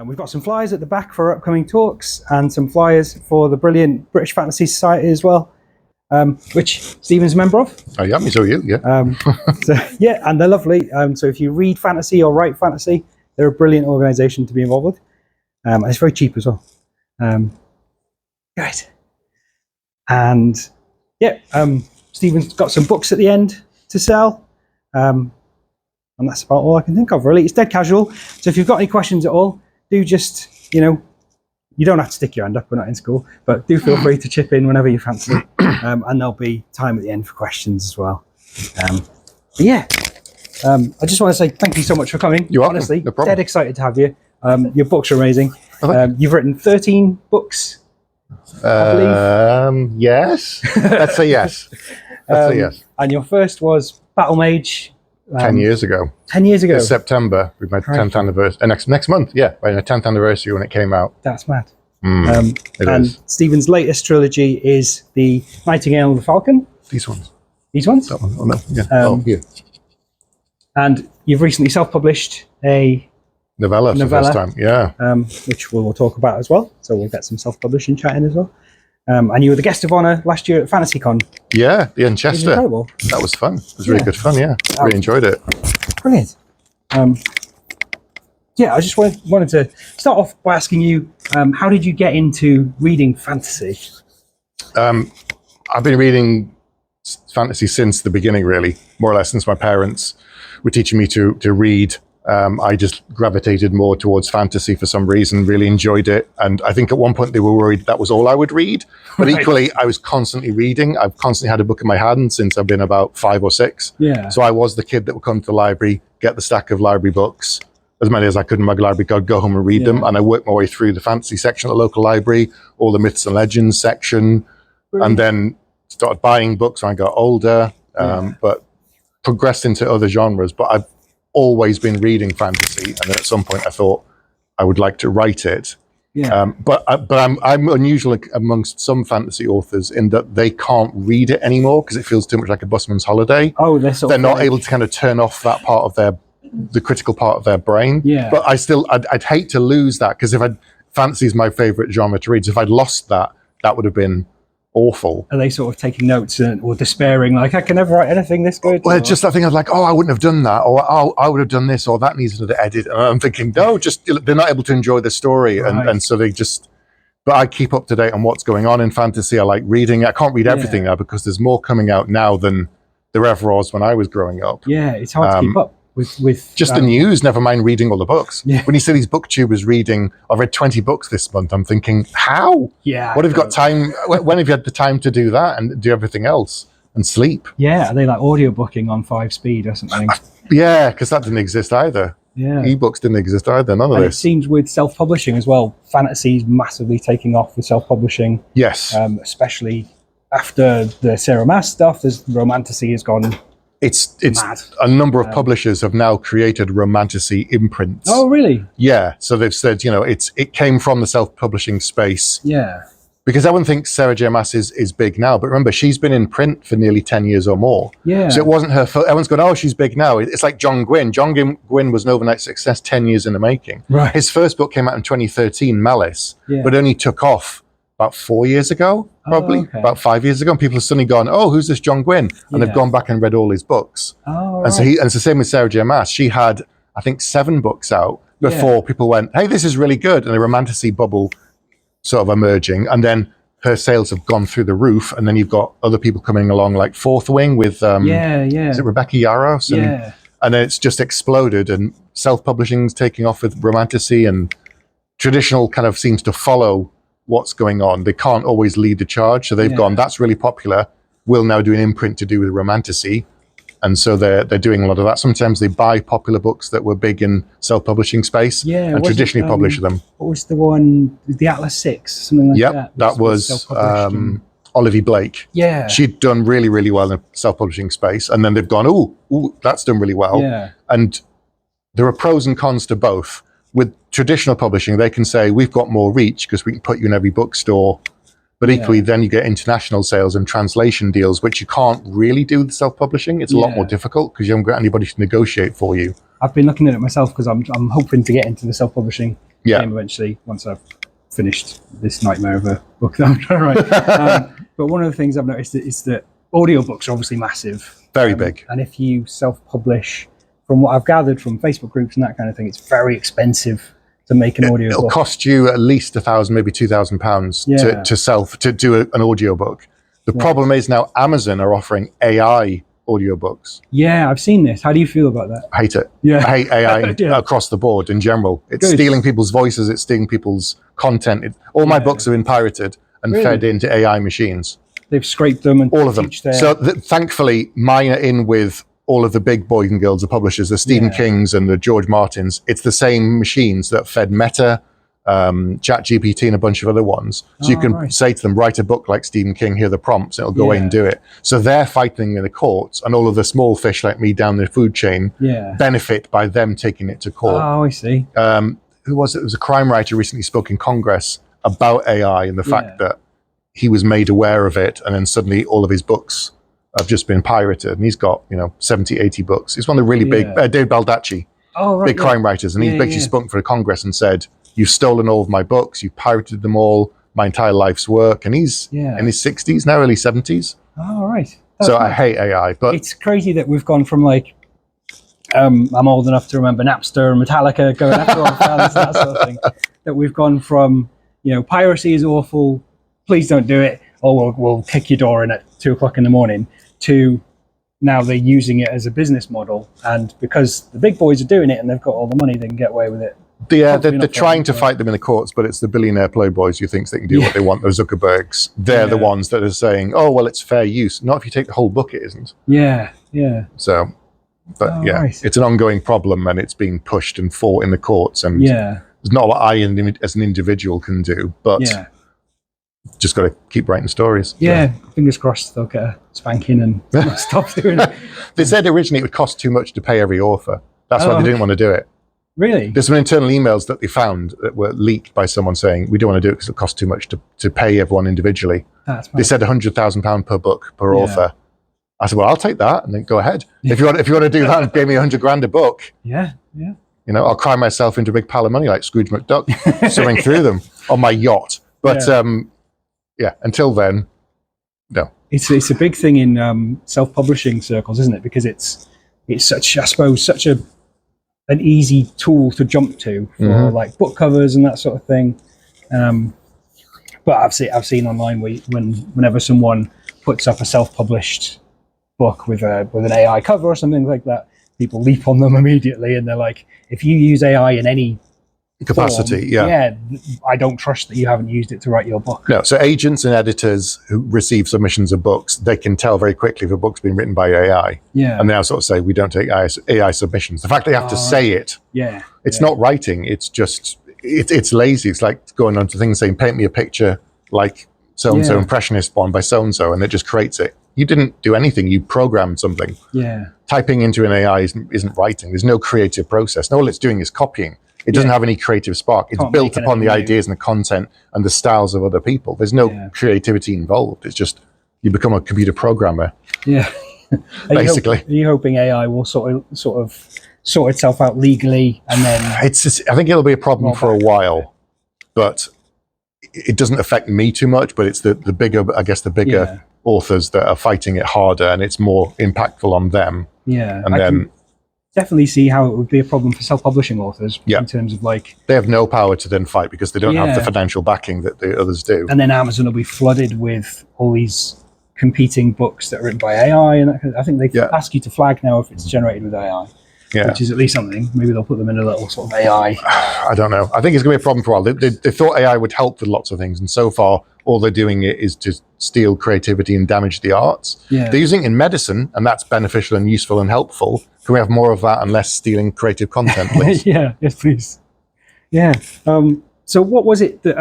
We've got some flyers at the back for upcoming talks and some flyers for the brilliant British Fantasy Society as well, which Stephen's a member of. Oh, yeah, so are you, yeah. So, yeah, and they're lovely. So if you read fantasy or write fantasy, they're a brilliant organisation to be involved with. And it's very cheap as well. Right. And yeah, Stephen's got some books at the end to sell. And that's about all I can think of, really. It's dead casual. So if you've got any questions at all, do just, you don't have to stick your hand up. We're not in school, but do feel free to chip in whenever you fancy. And there'll be time at the end for questions as well. But yeah, I just want to say thank you so much for coming. You're welcome. Honestly, No problem. dead excited to have you. Your books are amazing. You've written 13 books, I believe. Yes. Let's say yes. Let's say yes. And your first was Battlemage. 10 years ago. 10 years ago. This September, we've made 10th anniversary. Next month, yeah, right, the 10th anniversary when it came out. That's mad. It is. Stephen's latest trilogy is the Nightingale and the Falcon. These ones. These ones? That one. Oh, no. Yeah. Here. And you've recently self-published a Novella for the first time. Yeah. which we'll talk about as well. So we'll get some self-publishing chatting as well. And you were the guest of honour last year at FantasyCon. Yeah, in Chester. Incredible. That was fun. It was really good fun, yeah. Really enjoyed it. Brilliant. Yeah, I just wanted to start off by asking you, how did you get into reading fantasy? I've been reading fantasy since the beginning, really, more or less since my parents were teaching me to read. I just gravitated more towards fantasy for some reason, really enjoyed it. And I think at one point they were worried that was all I would read. But equally, I was constantly reading. I've constantly had a book in my hand since I've been about 5 or 6. Yeah. So I was the kid that would come to the library, get the stack of library books, as many as I could in my library, go home and read them. And I worked my way through the fantasy section at the local library, all the myths and legends section, and then started buying books when I got older, but progressed into other genres. But I've always been reading fantasy, and then at some point I thought I would like to write it. But I'm unusual amongst some fantasy authors in that they can't read it anymore because it feels too much like a busman's holiday. Oh, they're not able to kind of turn off that part of the critical part of their brain. Yeah. But I'd hate to lose that, because fantasy is my favorite genre to read. So if I'd lost that, that would have been awful. Are they sort of taking notes or despairing, like, I can never write anything this good? Well, just that thing of like, oh, I wouldn't have done that, or oh, I would have done this, or that needs another edit. And I'm thinking, no, just they're not able to enjoy the story, and so they just. But I keep up to date on what's going on in fantasy. I like reading. I can't read everything now because there's more coming out now than there ever was when I was growing up. Yeah, it's hard to keep up with just the news. Never mind reading all the books. Yeah. When you see these booktubers reading, I've read 20 books this month. I'm thinking, how? Yeah. What have you got time? When have you had the time to do that and do everything else and sleep? Yeah, are they like audiobooking on 5 speed or something? Yeah, because that didn't exist either. Yeah. Ebooks didn't exist either. None of this. It seems with self-publishing as well, fantasy's massively taking off with self-publishing. Yes. Especially after the Sarah Maas stuff, romantasy has gone. It's mad. A number of publishers have now created romantasy imprints. Oh, really? Yeah. So they've said, it came from the self-publishing space. Yeah. Because everyone thinks Sarah J. Maas is big now, but remember, she's been in print for nearly 10 years or more. Yeah. So it wasn't her fault. Everyone's going, oh, she's big now. It's like John Gwynne. John Gwynne was an overnight success 10 years in the making. Right. His first book came out in 2013, Malice, but only took off about 4 years ago, probably, about 5 years ago. And people have suddenly gone, oh, who's this John Gwynne? And they've gone back and read all his books. Oh, and so and it's the same with Sarah J. Maas. She had, I think, 7 books out before people went, hey, this is really good. And a romantasy bubble sort of emerging. And then her sales have gone through the roof. And then you've got other people coming along like Fourth Wing with, is it Rebecca Yarros? And then it's just exploded, and self-publishing's taking off with romantasy, and traditional kind of seems to follow what's going on. They can't always lead the charge. So they've gone, that's really popular. We'll now do an imprint to do with romantasy. And so they're doing a lot of that. Sometimes they buy popular books that were big in self-publishing space and traditionally publish them. What was the one, the Atlas 6, something like that? That was Olivia Blake. Yeah. She'd done really, really well in the self-publishing space. And then they've gone, ooh, that's done really well. Yeah. And there are pros and cons to both. With traditional publishing, they can say, we've got more reach because we can put you in every bookstore. But equally, then you get international sales and translation deals, which you can't really do with self-publishing. It's a lot more difficult because you haven't got anybody to negotiate for you. I've been looking at it myself because I'm hoping to get into the self-publishing Yeah. game eventually once I've finished this nightmare of a book that I'm trying to write. But one of the things I've noticed is that audiobooks are obviously massive. Very big. And if you self-publish, from what I've gathered from Facebook groups and that kind of thing, it's very expensive to make an audio It'll book. cost you at least £1,000, maybe £2,000 to do an audiobook. The problem is now Amazon are offering AI audiobooks. Yeah, I've seen this. How do you feel about that? I hate it. Yeah. I hate AI Yeah. across the board in general. It's Good. stealing people's voices. It's stealing people's content. All my books have been pirated and fed into AI machines. They've scraped them and all of them. their... So thankfully, mine are in with all of the big boys and girls, the publishers, the Stephen Kings and the George Martins. It's the same machines that fed Meta, ChatGPT, and a bunch of other ones. So you can say to them, write a book like Stephen King, here are the prompts, and it'll go away and do it. So they're fighting in the courts, and all of the small fish like me down the food chain benefit by them taking it to court. Oh, I see. Who was it? It was a crime writer recently spoke in Congress about AI and the fact that he was made aware of it, and then suddenly all of his books have just been pirated, and he's got 70, 80 books. He's one of the really big David Baldacci, big crime writers, and he basically spoke for Congress and said, "You've stolen all of my books, you've pirated them all, my entire life's work." And he's in his 60s now, early 70s. Oh, right. So I hate AI, but it's crazy that we've gone from like I'm old enough to remember Napster and Metallica going after our fans and that sort of thing, that we've gone from piracy is awful, please don't do it, or we'll kick your door in at 2:00 in the morning, to now they're using it as a business model, and because the big boys are doing it and they've got all the money, they can get away with it. They're trying to fight them in the courts, but it's the billionaire playboys who thinks they can do what they want, those Zuckerbergs. They're the ones that are saying, oh, well, it's fair use. Not if you take the whole book, it isn't. Yeah. So, but it's an ongoing problem, and it's being pushed and fought in the courts, and there's not what I as an individual can do, but just got to keep writing stories. Yeah, fingers crossed they'll get a spanking and stop doing it. They said originally it would cost too much to pay every author. That's why they didn't want to do it. Really? There's some internal emails that they found that were leaked by someone saying, we don't want to do it because it costs too much to pay everyone individually. They said £100,000 per book, per author. I said, well, I'll take that, and then go ahead. If you want to do that and pay me $100,000 a book, I'll cry myself into a big pile of money like Scrooge McDuck, swimming through them on my yacht. But until then, no. It's a big thing in self-publishing circles, isn't it? Because it's such, I suppose, such an easy tool to jump to for like book covers and that sort of thing. But I've seen online whenever someone puts up a self-published book with an AI cover or something like that, people leap on them immediately, and they're like, if you use AI in any capacity, I don't trust that you haven't used it to write your book. No, so agents and editors who receive submissions of books, they can tell very quickly if a book's been written by AI. Yeah. And they sort of say, we don't take AI submissions. The fact they have to say it, it's not writing, it's just, it's lazy. It's like going onto things saying, paint me a picture like so-and-so impressionist one by so-and-so, and it just creates it. You didn't do anything, you programmed something. Yeah. Typing into an AI isn't writing. There's no creative process. All it's doing is copying. It doesn't have any creative spark. It's built upon the ideas and the content and the styles of other people. There's no creativity involved. It's just you become a computer programmer. Yeah. Basically. Are you hoping AI will sort of sort itself out legally, and then I think it'll be a problem for a while, but it doesn't affect me too much. But it's the bigger authors that are fighting it harder, and it's more impactful on them. Yeah. And then definitely see how it would be a problem for self-publishing authors in terms of like they have no power to then fight because they don't have the financial backing that the others do. And then Amazon will be flooded with all these competing books that are written by AI, and I think they ask you to flag now if it's generated with AI, which is at least something. Maybe they'll put them in a little sort of AI. I don't know. I think it's going to be a problem for a while. They thought AI would help with lots of things, and so far all they're doing is to steal creativity and damage the arts. They're using it in medicine, and that's beneficial and useful and helpful. Can we have more of that and less stealing creative content, please? Yes, please. Yeah. So what was it that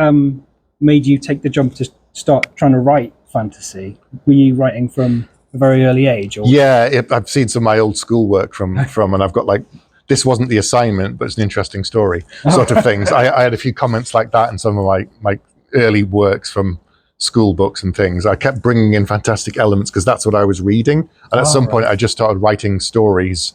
made you take the jump to start trying to write fantasy? Were you writing from a very early age? Or? Yeah, I've seen some of my old schoolwork from, and I've got like, this wasn't the assignment, but it's an interesting story sort of things. I had a few comments like that in some of my early works from school books and things. I kept bringing in fantastic elements because that's what I was reading. And at some point I just started writing stories.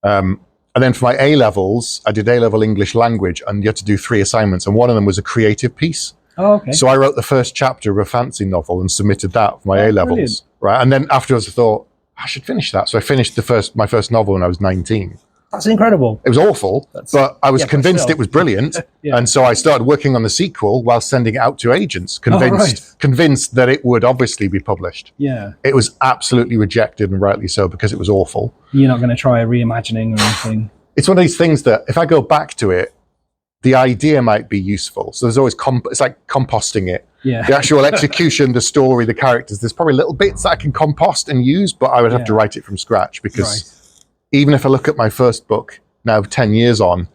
And And then for my A-levels, I did A-level English language, and you had to do 3 assignments, and one of them was a creative piece. Oh, okay. So I wrote the first chapter of a fantasy novel and submitted that for my A-levels. Brilliant. Right, and then afterwards I thought, I should finish that. So I finished my first novel when I was 19. That's incredible. It was awful, but I was convinced it was brilliant. And so I started working on the sequel while sending it out to agents, convinced that it would obviously be published. Yeah. It was absolutely rejected, and rightly so, because it was awful. You're not going to try a reimagining or anything? It's one of these things that if I go back to it, the idea might be useful. So there's always, it's like composting it. Yeah. The actual execution, the story, the characters, there's probably little bits that I can compost and use, but I would have to write it from scratch, because even if I look at my first book now 10 years on,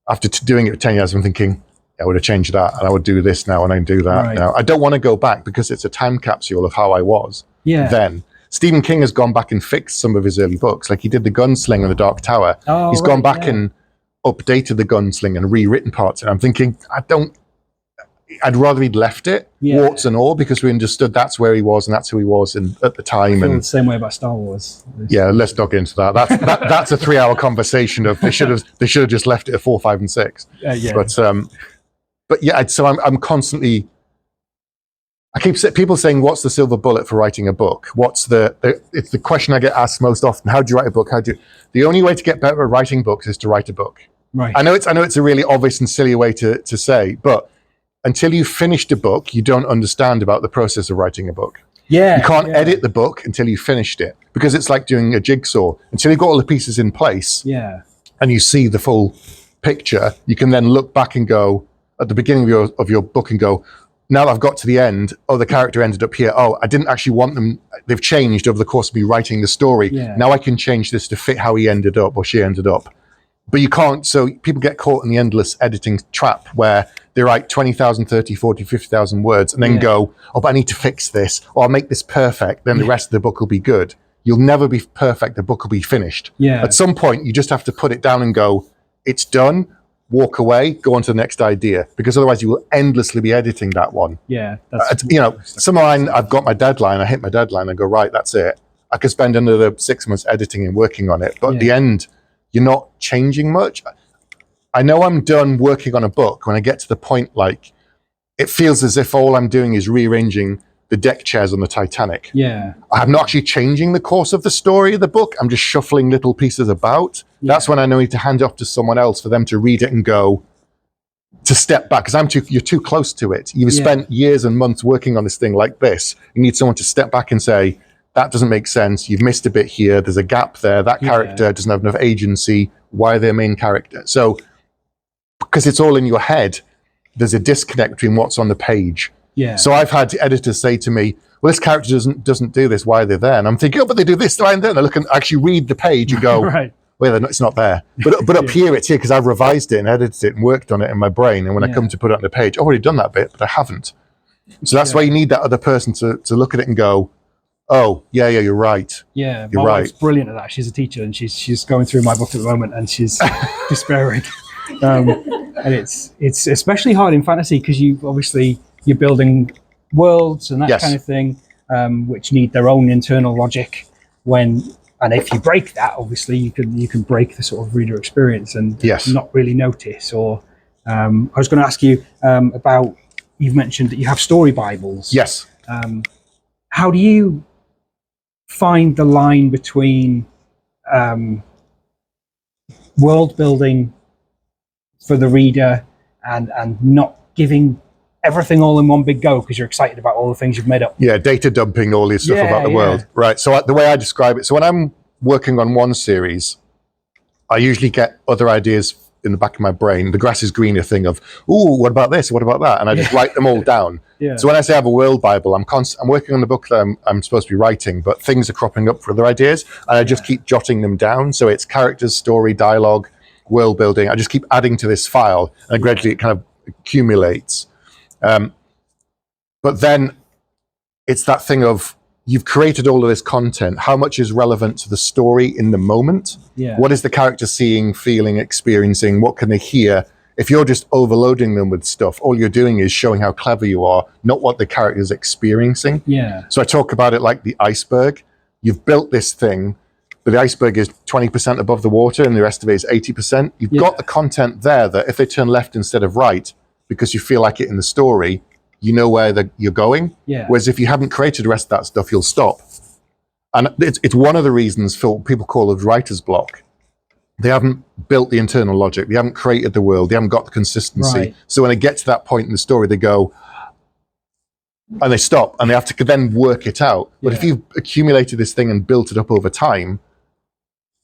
after doing it for 10 years, I'm thinking, I would have changed that, and I would do this now, and I do that now. I don't want to go back, because it's a time capsule of how I was then. Stephen King has gone back and fixed some of his early books. Like he did The Gunsling and The Dark Tower. He's gone back and updated The Gunsling and rewritten parts. And I'm thinking, I'd rather he'd left it, warts and all, because we understood that's where he was and that's who he was at the time. I feel the same way about Star Wars. Yeah, let's dog into that. That's a 3-hour conversation of they should have just left it at 4, 5, and 6. But yeah, so I'm constantly. I keep people saying, "What's the silver bullet for writing a book?" It's the question I get asked most often. How do you write a book? The only way to get better at writing books is to write a book. Right. I know it's a really obvious and silly way to say, but until you've finished a book, you don't understand about the process of writing a book. Yeah. You can't edit the book until you've finished it, because it's like doing a jigsaw. Until you've got all the pieces in place, and you see the full picture, you can then look back and go at the beginning of your book and go, now that I've got to the end, the character ended up here. I didn't actually want them. They've changed over the course of me writing the story. Yeah. Now I can change this to fit how he ended up or she ended up. But you can't. So people get caught in the endless editing trap where they write 20,000, 30, 40, 50,000 words and then go, but I need to fix this, or I'll make this perfect. Then the rest of the book will be good. You'll never be perfect. The book will be finished. Yeah. At some point, you just have to put it down and go, it's done. Walk away, go on to the next idea, because otherwise you will endlessly be editing that one. Yeah, some of mine, I've got my deadline, I hit my deadline and go, right, that's it. I could spend another 6 months editing and working on it, but at the end, you're not changing much. I know I'm done working on a book when I get to the point, like, it feels as if all I'm doing is rearranging the deck chairs on the Titanic. Yeah. I'm not actually changing the course of the story of the book. I'm just shuffling little pieces about. Yeah. That's when I know I need to hand it off to someone else for them to read it and go, to step back, because you're too close to it. You've spent years and months working on this thing like this. You need someone to step back and say, that doesn't make sense. You've missed a bit here. There's a gap there. That character doesn't have enough agency. Why are they a main character? So, because it's all in your head, there's a disconnect between what's on the page. Yeah. So I've had editors say to me, well, this character doesn't do this. Why are they there? And I'm thinking, but they do this, and then I look and actually read the page and go, well, it's not there. But up here, it's here, because I've revised it and edited it and worked on it in my brain. And when I come to put it on the page, I've already done that bit, but I haven't. So that's why you need that other person to look at it and go, oh, yeah, you're right. Yeah, you're right. Wife's brilliant at that. She's a teacher, and she's going through my book at the moment, and she's despairing. And it's especially hard in fantasy, because you're building worlds and that kind of thing, which need their own internal logic. And if you break that, obviously you can break the sort of reader experience and not really notice. Or I was going to ask you about, you've mentioned that you have story Bibles. Yes. How do you find the line between world building for the reader and not giving everything all in one big go because you're excited about all the things you've made up? Yeah, data dumping all this stuff about the world. Right. So the way I describe it, so when I'm working on one series, I usually get other ideas in the back of my brain, the grass is greener thing of, ooh, what about this? What about that? And I just write them all down. Yeah. So when I say I have a world Bible, I'm working on the book that I'm supposed to be writing, but things are cropping up for other ideas, and I just keep jotting them down. So it's characters, story, dialogue, world building. I just keep adding to this file, and gradually it kind of accumulates. But then it's that thing of, you've created all of this content. How much is relevant to the story in the moment? Yeah. What is the character seeing, feeling, experiencing? What can they hear? If you're just overloading them with stuff, all you're doing is showing how clever you are, not what the character is experiencing. Yeah. So I talk about it like the iceberg. You've built this thing. but the iceberg is 20% above the water and the rest of it is 80%. You've got the content there that if they turn left instead of right, because you feel like it in the story, you know where you're going. Yeah. Whereas if you haven't created the rest of that stuff, you'll stop. And it's one of the reasons for what people call a writer's block. They haven't built the internal logic. They haven't created the world. They haven't got the consistency. Right. So when they get to that point in the story, they go, and they stop, and they have to then work it out. But if you've accumulated this thing and built it up over time,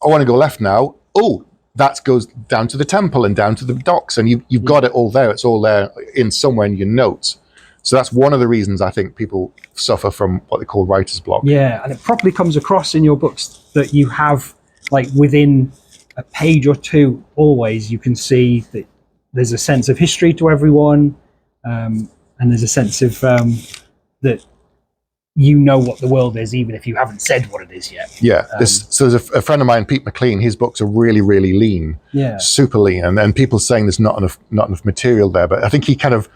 I want to go left now. Oh, that goes down to the temple and down to the docks, and you've got it all there. It's all there in somewhere in your notes. So that's one of the reasons I think people suffer from what they call writer's block. Yeah, and it properly comes across in your books that you have, like, within a page or two, always you can see that there's a sense of history to everyone, and there's a sense of that you know what the world is, even if you haven't said what it is yet. Yeah, so there's a friend of mine, Pete McLean. His books are really, really lean, super lean, and people saying there's not enough material there. But I think he kind of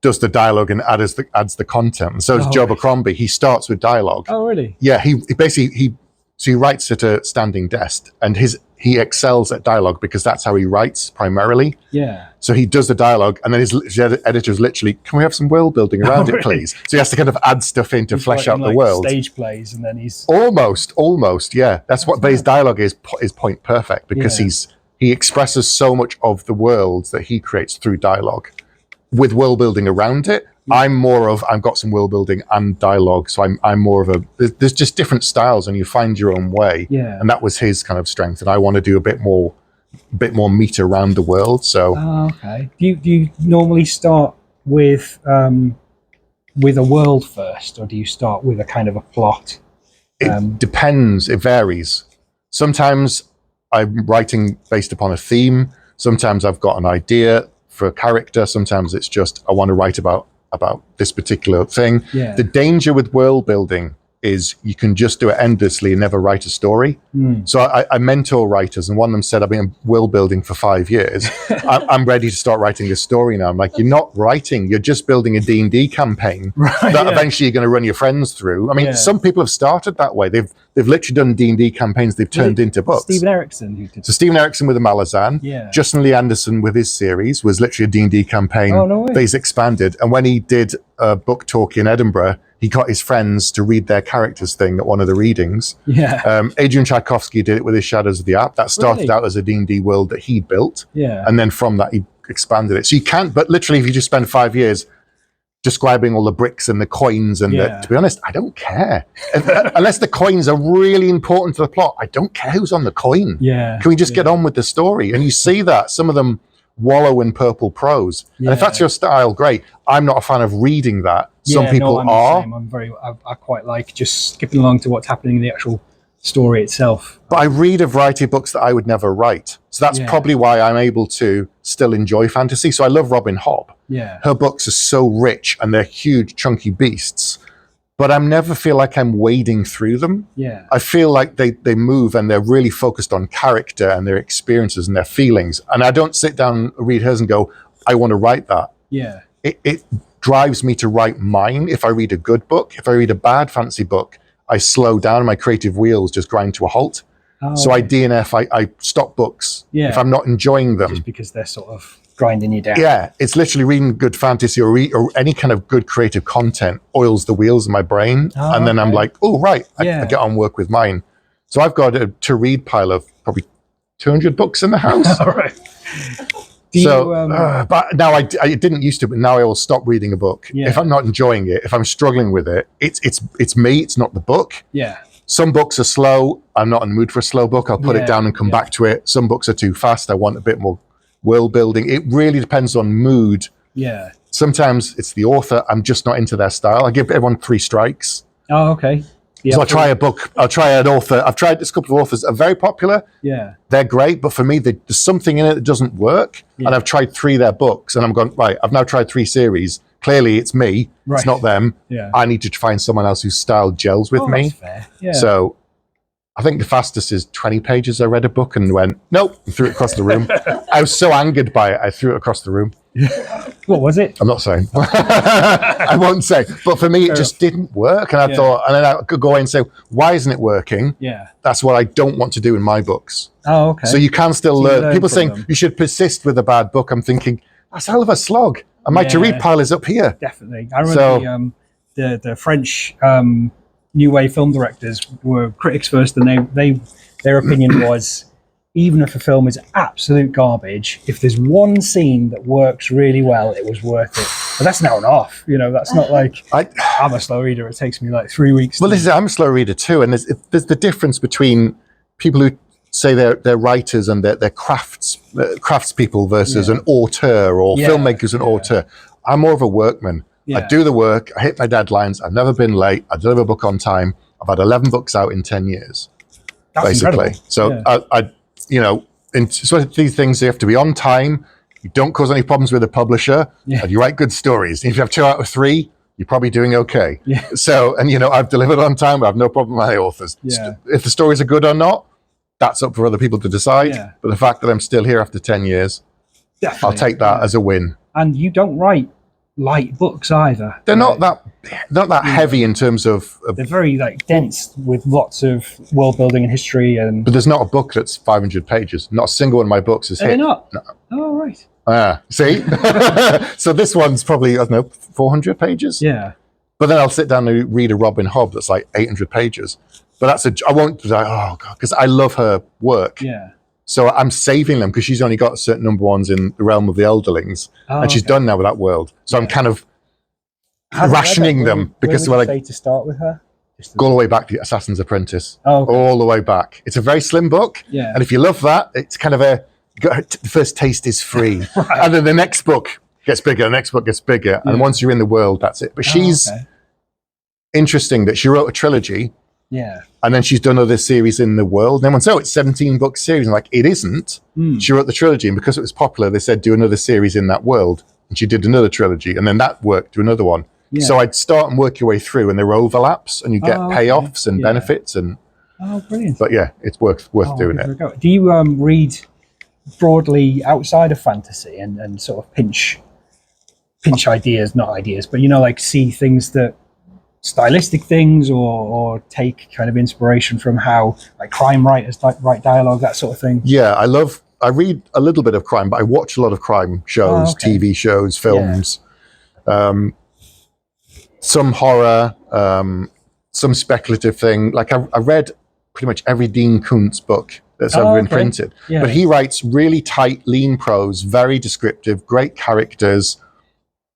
does the dialogue and adds the content. And so does Joe Abercrombie. He starts with dialogue. Oh, really? Yeah, he basically he writes at a standing desk, and he excels at dialogue because that's how he writes primarily. Yeah. So he does the dialogue, and then his editor's literally, can we have some world building around it, please? So he has to kind of add stuff in to flesh out the world. Stage plays, and then he's almost, yeah. That's what. But his dialogue is point perfect because he expresses so much of the world that he creates through dialogue, with world building around it. I've got some world building and dialogue, so I'm more of there's just different styles, and you find your own way. Yeah. And that was his kind of strength, and I want to do a bit more meat around the world. So okay. Do you normally start with a world first, or do you start with a kind of a plot? It depends. It varies. Sometimes I'm writing based upon a theme. Sometimes I've got an idea for a character. Sometimes it's just I want to write about this particular thing. Yeah. The danger with world building is you can just do it endlessly and never write a story. So I mentor writers, and one of them said, I've been world building for 5 years. I'm ready to start writing this story now. I'm like, you're not writing, you're just building a D&D campaign that eventually you're going to run your friends through. I mean, some people have started that way. They've literally done D&D campaigns they've turned into books. Stephen Aryan who did. So Stephen Aryan with the Malazan, Justin Lee Anderson with his series was literally a D&D campaign that he's expanded. And when he did a book talk in Edinburgh, he got his friends to read their characters thing at one of the readings. Adrian Tchaikovsky did it with his Shadows of the App. That started out as a D&D world that he built. And then from that, he expanded it. So you can't, but literally, if you just spend 5 years describing all the bricks and the coins, and to be honest, I don't care. Unless the coins are really important to the plot, I don't care who's on the coin. Can we just get on with the story? And you see that some of them wallow in purple prose. And if that's your style, great. I'm not a fan of reading that. Some people are. I quite like just skipping along to what's happening in the actual story itself. But I read a variety of books that I would never write. So that's probably why I'm able to still enjoy fantasy. So I love Robin Hobb. Her books are so rich and they're huge, chunky beasts. But I never feel like I'm wading through them. I feel like they move and they're really focused on character and their experiences and their feelings. And I don't sit down and read hers and go, I want to write that. It drives me to write mine if I read a good book. If I read a bad fantasy book, I slow down, my creative wheels just grind to a halt. So I DNF, I stop books if I'm not enjoying them. Just because they're sort of grinding you down. It's literally reading good fantasy or any kind of good creative content oils the wheels in my brain. And then I'm like, oh, right, I get on work with mine. So I've got a to-read pile of probably 200 books in the house. But now I didn't used to, but now I will stop reading a book. If I'm not enjoying it, if I'm struggling with it, it's me, it's not the book. Some books are slow. I'm not in the mood for a slow book. I'll put it down and come back to it. Some books are too fast. I want a bit more world building. It really depends on mood. Sometimes it's the author. I'm just not into their style. I give everyone 3 strikes. So I'll try a book. I'll try an author. I've tried this couple of authors that are very popular. They're great, but for me, there's something in it that doesn't work. And I've tried 3 of their books, and I'm going, right, I've now tried 3 series. Clearly, it's me. It's not them. I need to find someone else whose style gels with me. That's fair. So I think the fastest is 20 pages. I read a book and went, nope, and threw it across the room. I was so angered by it, I threw it across the room. What was it? I'm not saying. I won't say. But for me, it just didn't work. And I thought, and then I could go away and say, why isn't it working? Yeah. That's what I don't want to do in my books. Oh, okay. So you can still learn. People saying them. you should persist with a bad book. I'm thinking, that's a hell of a slog. And my to read pile is up here. Definitely. I remember the French New Wave film directors were critics first, and their opinion was, even if a film is absolute garbage, if there's one scene that works really well, it was worth it. But that's an hour and a half. You know, that's not like I'm a slow reader. It takes me like 3 weeks. Well, I'm a slow reader too, and there's the difference between people who say they're writers and they're craftspeople versus an auteur or filmmakers and auteur. I'm more of a workman. I do the work. I hit my deadlines. I've never been late. I deliver a book on time. I've had 11 books out in 10 years, that's basically. Incredible. So I you know, so these things, you have to be on time. You don't cause any problems with the publisher, and you write good stories. If you have 2 out of 3, you're probably doing okay. Yeah. So, and you know, I've delivered on time. I have no problem with my authors. Yeah. If the stories are good or not, that's up for other people to decide. Yeah. But the fact that I'm still here after 10 years, I'll take that as a win. And you don't write light books either. They're not that heavy in terms of they're very like dense with lots of world building and history. But there's not a book that's 500 pages. Not a single one of my books is hit. They're not? No. Oh, right. See? So this one's probably, I don't know, 400 pages? Yeah. But then I'll sit down and read a Robin Hobb that's like 800 pages. But I won't be like, oh God, because I love her work. Yeah. So I'm saving them because she's only got certain number ones in the realm of the Elderlings. And she's done now with that world. So I'm kind of rationing them because where would you say to start with her? Go all the way back to Assassin's Apprentice. Oh, okay. All the way back. It's a very slim book. Yeah. And if you love that, it's kind of the first taste is free. Right. And then the next book gets bigger, the next book gets bigger. And once you're in the world, that's it. But she's interesting that she wrote a trilogy. Yeah. And then she's done other series in the world. And everyone said, oh, it's 17-book series. And like, it isn't. She wrote the trilogy. And because it was popular, they said, do another series in that world. And she did another trilogy. And then that worked, do another one. Yeah. So I'd start and work your way through, and there were overlaps, and you get payoffs and benefits. And brilliant. But yeah, it's worth doing it. Do you read broadly outside of fantasy and sort of pinch ideas, not ideas, but, you know, like see things that stylistic things or take kind of inspiration from how like crime writers write dialogue, that sort of thing? Yeah, I read a little bit of crime, but I watch a lot of crime shows, TV shows, films, some horror, some speculative thing. Like I read pretty much every Dean Koontz book that's ever been printed, but he writes really tight, lean prose, very descriptive, great characters.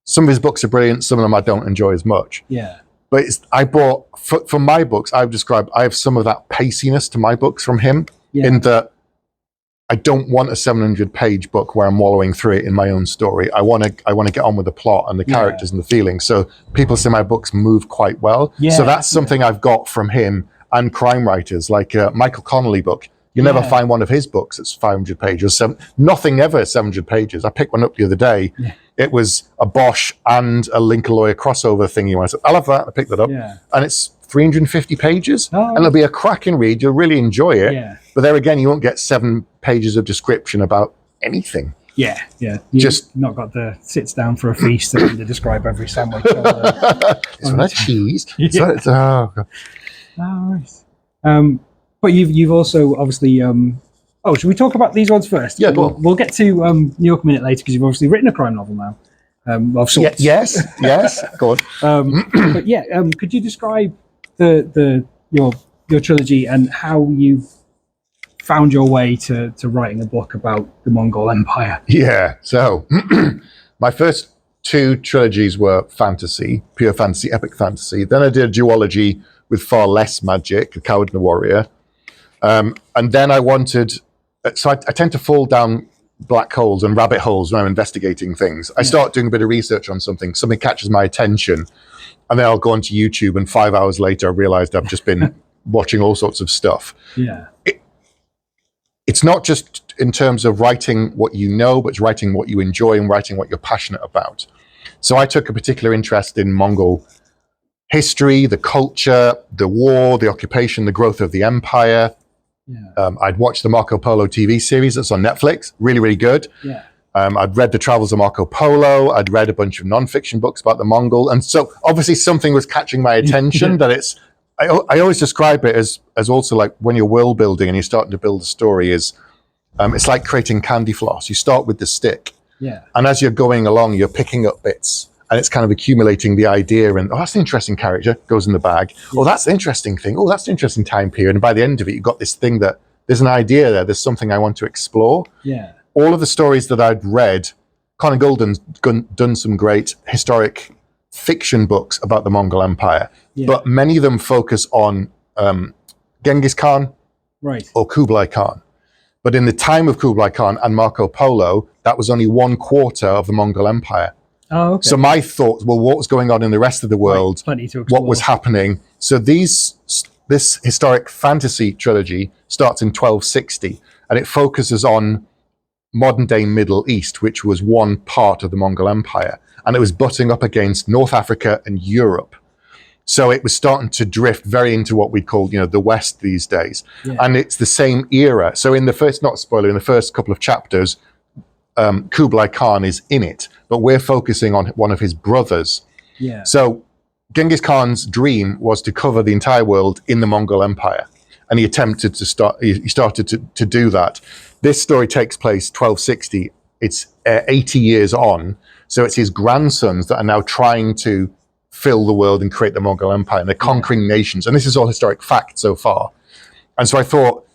Some of his books are brilliant. Some of them I don't enjoy as much. Yeah. But I bought, for my books, I have some of that paciness to my books from him, in that I don't want a 700-page book where I'm wallowing through it in my own story. I want to get on with the plot and the characters and the feelings. So people say my books move quite well. Yeah, so that's something I've got from him and crime writers, like Michael Connolly book. You never find one of his books that's 500 pages. Nothing ever 700 pages. I picked one up the other day. Yeah. It was a Bosch and a Lincoln Lawyer crossover thingy. I said, I love that. I picked it up. Yeah. And it's 350 pages. And it'll be a cracking read. You'll really enjoy it. Yeah. But there again, you won't get 7 pages of description about anything. Yeah, yeah. You've just not got the sits down for a feast and to describe every sandwich. It's not cheese. Oh, right. But you've also obviously. Should we talk about these ones first? Yeah, we'll get to New York a minute later because you've obviously written a crime novel now. Of sorts. Yes. Go on. But yeah, could you describe your trilogy and how you found your way to writing a book about the Mongol Empire? Yeah. So my first 2 trilogies were fantasy, pure fantasy, epic fantasy. Then I did a duology with far less magic, A Coward and a Warrior. And then I wanted, so I tend to fall down black holes and rabbit holes when I'm investigating things. I start doing a bit of research on something catches my attention, and then I'll go onto YouTube, and 5 hours later I realized I've just been watching all sorts of stuff. Yeah. It's not just in terms of writing what you know, but it's writing what you enjoy and writing what you're passionate about. So I took a particular interest in Mongol history, the culture, the war, the occupation, the growth of the empire. Yeah. I'd watched the Marco Polo TV series that's on Netflix. Really, really good. Yeah. I'd read the travels of Marco Polo. I'd read a bunch of non-fiction books about the Mongol, and so obviously something was catching my attention. That it's, I always describe it as also like when you're world building and you're starting to build a story. It's like creating candy floss. You start with the stick, and as you're going along, you're picking up bits, and it's kind of accumulating the idea. And that's an interesting character, goes in the bag. Oh, that's the interesting thing. Oh, that's an interesting time period. And by the end of it, you've got this thing that there's an idea there. There's something I want to explore. Yeah. All of the stories that I'd read, Conan Goldin's done some great historic fiction books about the Mongol Empire, but many of them focus on Genghis Khan or Kublai Khan. But in the time of Kublai Khan and Marco Polo, that was only 1/4 of the Mongol Empire. Oh, okay. So my thoughts, well, what was going on in the rest of the world? Plenty to explore. What was happening? So this historic fantasy trilogy starts in 1260, and it focuses on modern day Middle East, which was one part of the Mongol Empire, and it was butting up against North Africa and Europe. So it was starting to drift very into what we call, the West these days. And it's the same era. So in the first, not spoiler, in the first couple of chapters, Kublai Khan is in it, but we're focusing on one of his brothers. So Genghis Khan's dream was to cover the entire world in the Mongol Empire, and he attempted to started to do that. This story takes place 1260. It's 80 years on, so it's his grandsons that are now trying to fill the world and create the Mongol Empire, and they're conquering nations. And this is all historic fact so far. And so I thought,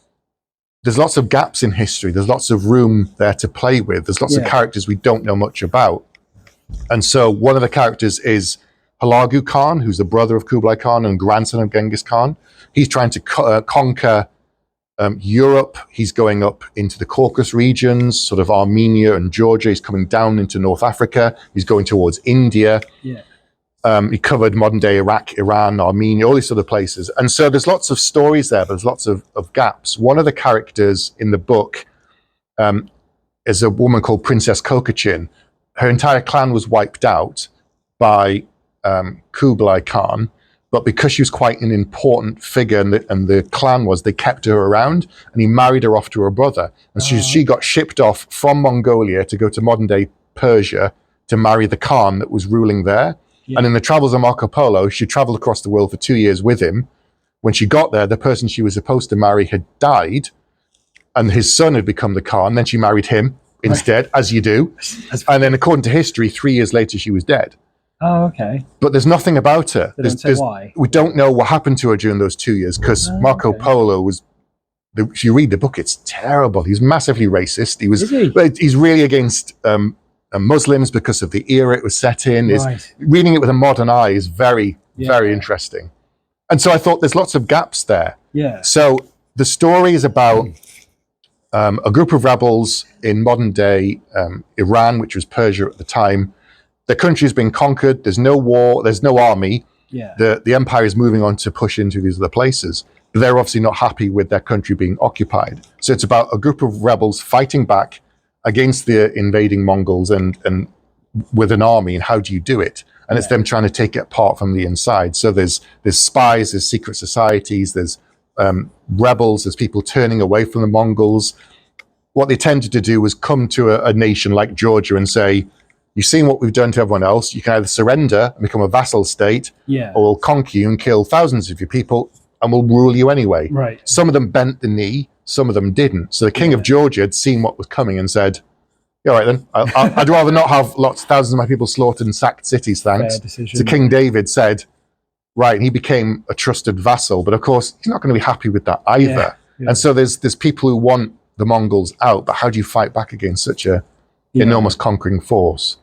there's lots of gaps in history. There's lots of room there to play with. There's lots of characters we don't know much about. And so one of the characters is Hulagu Khan, who's the brother of Kublai Khan and grandson of Genghis Khan. He's trying to conquer Europe. He's going up into the Caucasus regions, sort of Armenia and Georgia. He's coming down into North Africa. He's going towards India. He covered modern day Iraq, Iran, Armenia, all these sort of places. And so there's lots of stories there, but there's lots of gaps. One of the characters in the book is a woman called Princess Kokachin. Her entire clan was wiped out by Kublai Khan, but because she was quite an important figure and the clan they kept her around, and he married her off to her brother. And she got shipped off from Mongolia to go to modern day Persia to marry the Khan that was ruling there. And in the travels of Marco Polo, she traveled across the world for 2 years with him. When she got there, the person she was supposed to marry had died, and his son had become the Khan. Then she married him instead, as you do. And then according to history, 3 years later, she was dead. Oh, okay. But there's nothing about her. They don't say why. We don't know what happened to her during those 2 years, because Marco Polo was, if you read the book, it's terrible. He's massively racist. He's really against Muslims because of the era it was set in. Reading it with a modern eye is very, very interesting. And so I thought there's lots of gaps there. So the story is about a group of rebels in modern day Iran, which was Persia at the time. The country's been conquered. There's no war. There's no army. The empire is moving on to push into these other places. But they're obviously not happy with their country being occupied. So it's about a group of rebels fighting back against the invading Mongols and with an army, and how do you do it? And it's them trying to take it apart from the inside. So there's spies, there's secret societies, there's rebels, there's people turning away from the Mongols. What they tended to do was come to a nation like Georgia and say, you've seen what we've done to everyone else. You can either surrender and become a vassal state, or we'll conquer you and kill thousands of your people, and we'll rule you anyway. Some of them bent the knee, some of them didn't. So the king of Georgia had seen what was coming and said, all right then, I'd rather not have thousands of my people slaughtered and sacked cities, thanks. So King David said, right, and he became a trusted vassal. But of course, he's not going to be happy with that either. And so there's people who want the Mongols out, but how do you fight back against such a enormous conquering force?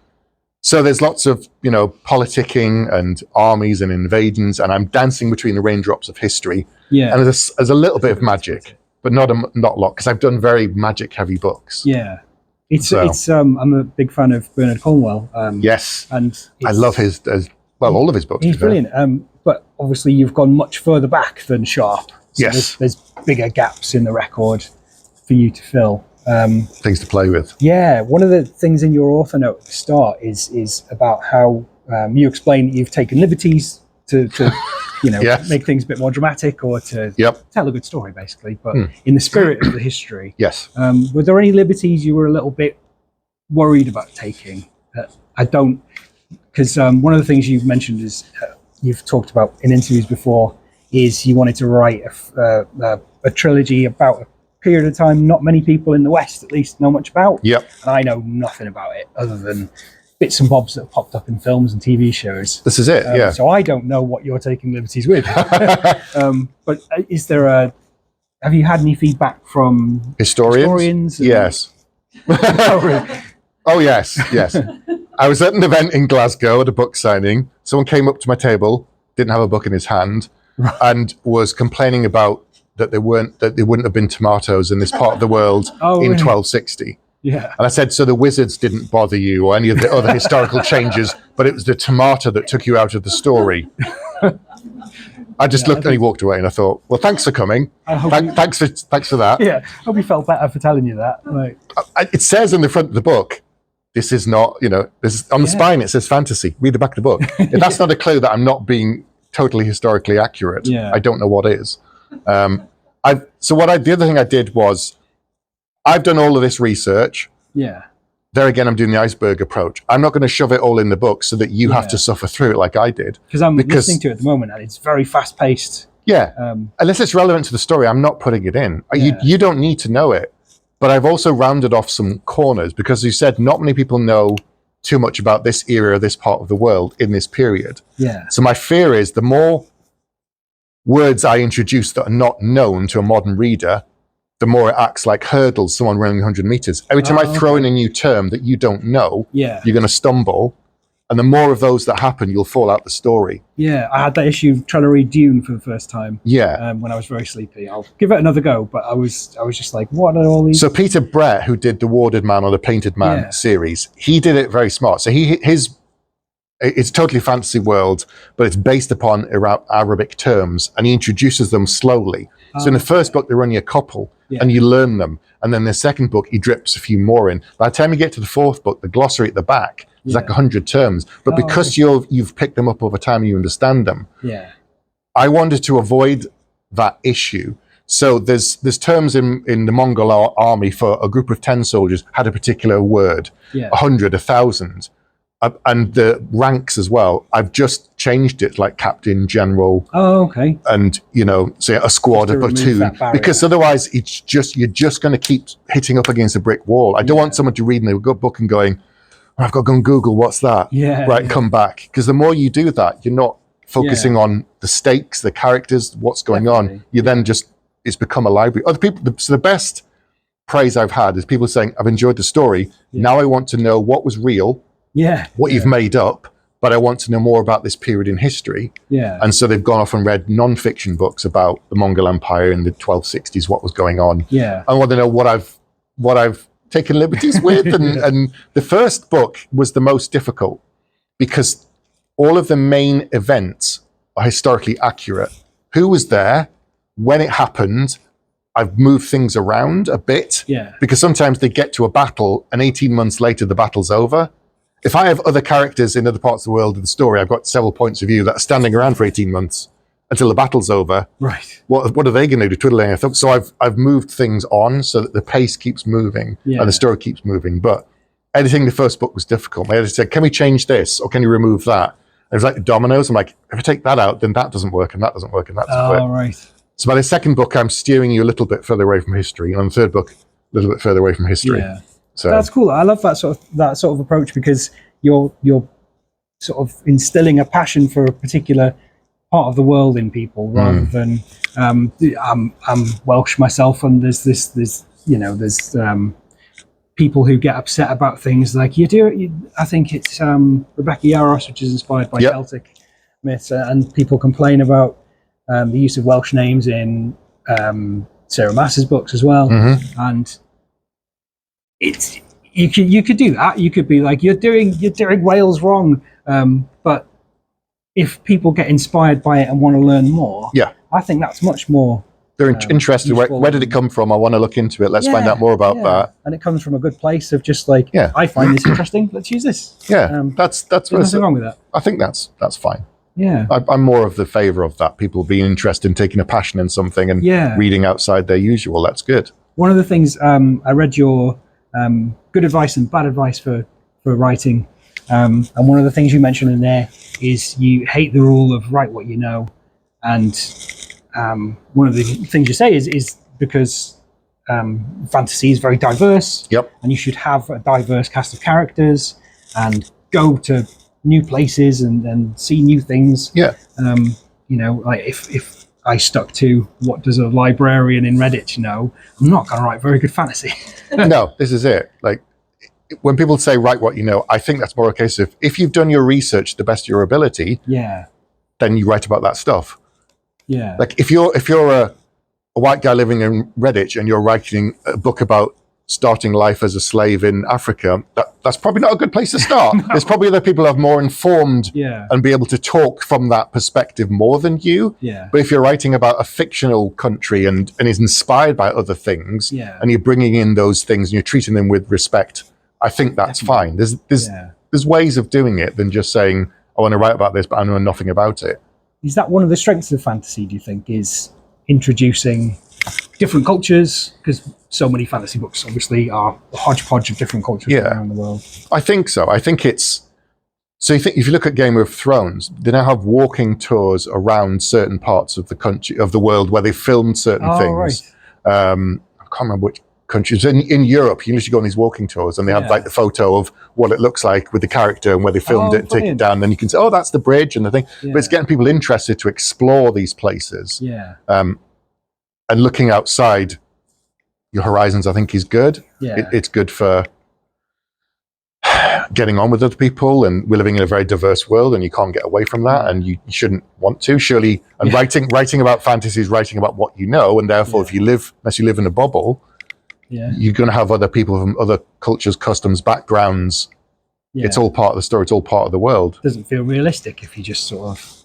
So there's lots of, politicking and armies and invasions, and I'm dancing between the raindrops of history. And there's a little bit of magic, but not a lot, because I've done very magic-heavy books. I'm a big fan of Bernard Cornwell. And I love all of his books. He's brilliant. But obviously, you've gone much further back than Sharp. So there's bigger gaps in the record for you to fill. Things to play with. One of the things in your author note at the start is about how you explain that you've taken liberties to make things a bit more dramatic, or to tell a good story, basically. But in the spirit of the history, yes. Were there any liberties you were a little bit worried about taking. I don't, because one of the things you've mentioned is you've talked about in interviews before is you wanted to write a trilogy about a period of time not many people in the West at least know much about. Yep. And I know nothing about it other than bits and bobs that have popped up in films and TV shows. This is it, yeah. So I don't know what you're taking liberties with. But is there have you had any feedback from historians? Yes. Oh, really? Oh, yes. I was at an event in Glasgow at a book signing. Someone came up to my table, didn't have a book in his hand, and was complaining about that there wouldn't have been tomatoes in this part of the world in 1260. Yeah. And I said, so the wizards didn't bother you or any of the other historical changes, but it was the tomato that took you out of the story. I just looked and he walked away, and I thought, well, thanks for coming. Thanks for that. Yeah, I hope you felt better for telling you that. Like, it says in the front of the book, this is not, this is, on the spine it says fantasy. Read the back of the book. If that's not a clue that I'm not being totally historically accurate, I don't know what is. The other thing I did was, I've done all of this research. Yeah. There again, I'm doing the iceberg approach. I'm not going to shove it all in the book so that you have to suffer through it like I did. Because I'm listening to it at the moment, and it's very fast paced. Yeah. Unless it's relevant to the story, I'm not putting it in. You don't need to know it. But I've also rounded off some corners because you said not many people know too much about this era, this part of the world in this period. Yeah. So my fear is the more words I introduce that are not known to a modern reader, the more it acts like hurdles, someone running 100 meters. Every time I throw in a new term that you don't know, you're going to stumble. And the more of those that happen, you'll fall out the story. Yeah, I had that issue trying to read Dune for the first time. Yeah. When I was very sleepy. I'll give it another go, but I was just like, what are all these? So Peter Brett, who did the Warded Man or the Painted Man series, he did it very smart. So it's totally fantasy world, but it's based upon Arabic terms, and he introduces them slowly. So in the first book, they're only a couple, and you learn them. And then the second book, he drips a few more in. By the time you get to the fourth book, the glossary at the back, there's like 100 terms. But because you've picked them up over time and you understand them, I wanted to avoid that issue. So there's terms in the Mongol army for a group of 10 soldiers had a particular word, 100, 1,000. And the ranks as well. I've just changed it like captain, general. Oh, okay. And say a squad, a platoon, because otherwise you're just going to keep hitting up against a brick wall. I don't want someone to read in the book and going, I've got to go and Google what's that. Come back. Because the more you do that, you're not focusing on the stakes, the characters, what's going on. You then it's become a library. Other people. So the best praise I've had is people saying, I've enjoyed the story. Now I want to know what was real. What you've made up, but I want to know more about this period in history. And so they've gone off and read non-fiction books about the Mongol Empire in the 1260s, what was going on. I want to know what I've taken liberties with. And the first book was the most difficult because all of the main events are historically accurate. Who was there, when it happened. I've moved things around a bit because sometimes they get to a battle and 18 months later the battle's over. If I have other characters in other parts of the world of the story, I've got several points of view that are standing around for 18 months until the battle's over. Right. What are they going to do? Twiddling their thumbs. So I've moved things on so that the pace keeps moving and the story keeps moving. But editing the first book was difficult. My editor said, can we change this or can you remove that? And it was like the dominoes. I'm like, if I take that out, then that doesn't work and that doesn't work and that doesn't work. Right. So by the second book, I'm steering you a little bit further away from history. And on the third book, a little bit further away from history. Yeah. So that's cool. I love that sort of approach because you're sort of instilling a passion for a particular part of the world in people rather than I'm Welsh myself, and there's people who get upset about things like I think it's Rebecca Yarros, which is inspired by Celtic myths, and people complain about the use of Welsh names in Sarah Maas's books as well, and it's you could do that. You could be like, you're doing Wales wrong, but if people get inspired by it and want to learn more, I think that's much more. They're interested. Where did it come from? I want to look into it. Let's find out more about that. And it comes from a good place of just like, I find this interesting. Let's use this. That's there's nothing wrong with that. I think that's fine. Yeah, I'm more of the favor of that. People being interested in taking a passion in something and reading outside their usual. That's good. One of the things I read your good advice and bad advice for writing. And one of the things you mentioned in there is you hate the rule of write what you know. And one of the things you say is because fantasy is very diverse. Yep. And you should have a diverse cast of characters and go to new places and see new things. Yeah. Like if I stuck to what does a librarian in Redditch know, I'm not going to write very good fantasy. No, this is it. Like when people say write what you know, I think that's more a case of if you've done your research to the best of your ability, then you write about that stuff. Yeah. Like if you're a white guy living in Redditch and you're writing a book about starting life as a slave in Africa, that's probably not a good place to start. No. There's probably other people who are more informed and be able to talk from that perspective more than you. Yeah. But if you're writing about a fictional country and is inspired by other things, and you're bringing in those things and you're treating them with respect, I think that's fine. There's ways of doing it than just saying, I want to write about this, but I know nothing about it. Is that one of the strengths of fantasy, do you think, is introducing different cultures? Because so many fantasy books obviously are a hodgepodge of different cultures around the world. I think so. I think it's... So if you look at Game of Thrones, they now have walking tours around certain parts of the country, of the world, where they filmed certain things. Right. I can't remember which countries. In Europe, you usually go on these walking tours and they have like the photo of what it looks like with the character and where they filmed it and take it down. Then you can say, oh, that's the bridge and the thing. But it's getting people interested to explore these places. Yeah. And looking outside your horizons, I think, is good. Yeah. It's good for getting on with other people, and we're living in a very diverse world and you can't get away from that, and you shouldn't want to, surely. And writing about fantasy is writing about what you know, and therefore unless you live in a bubble, you're going to have other people from other cultures, customs, backgrounds. It's all part of the story, it's all part of the world. It doesn't feel realistic if you just sort of,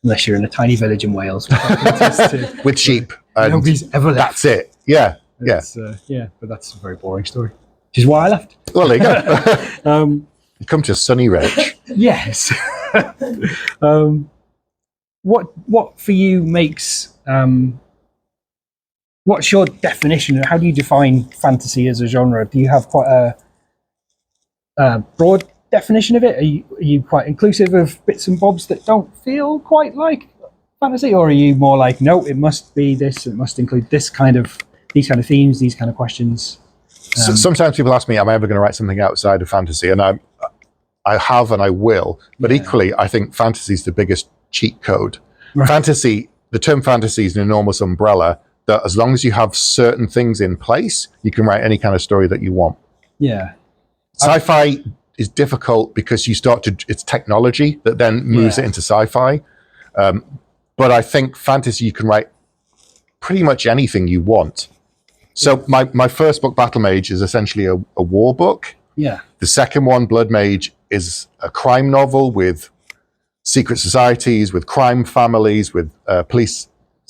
unless you're in a tiny village in Wales with sheep. And nobody's ever left. That's it. Yeah. But that's a very boring story, which is why I left. Well, there you go. You come to sunny Redditch. Yes. What for you makes what's your definition? How do you define fantasy as a genre? Do you have quite a broad definition of it? Are you quite inclusive of bits and bobs that don't feel quite like fantasy, or are you more like, no, it must be this, it must include these kind of themes, these kind of questions? Sometimes people ask me, am I ever going to write something outside of fantasy? And I have and I will. But equally, I think fantasy is the biggest cheat code. Right. Fantasy, the term fantasy is an enormous umbrella that as long as you have certain things in place, you can write any kind of story that you want. Yeah. Sci-fi is difficult because it's technology that then moves it into sci-fi. But I think fantasy, you can write pretty much anything you want. So my first book, Battlemage, is essentially a war book. Yeah. The second one, Bloodmage, is a crime novel with secret societies, with crime families, with police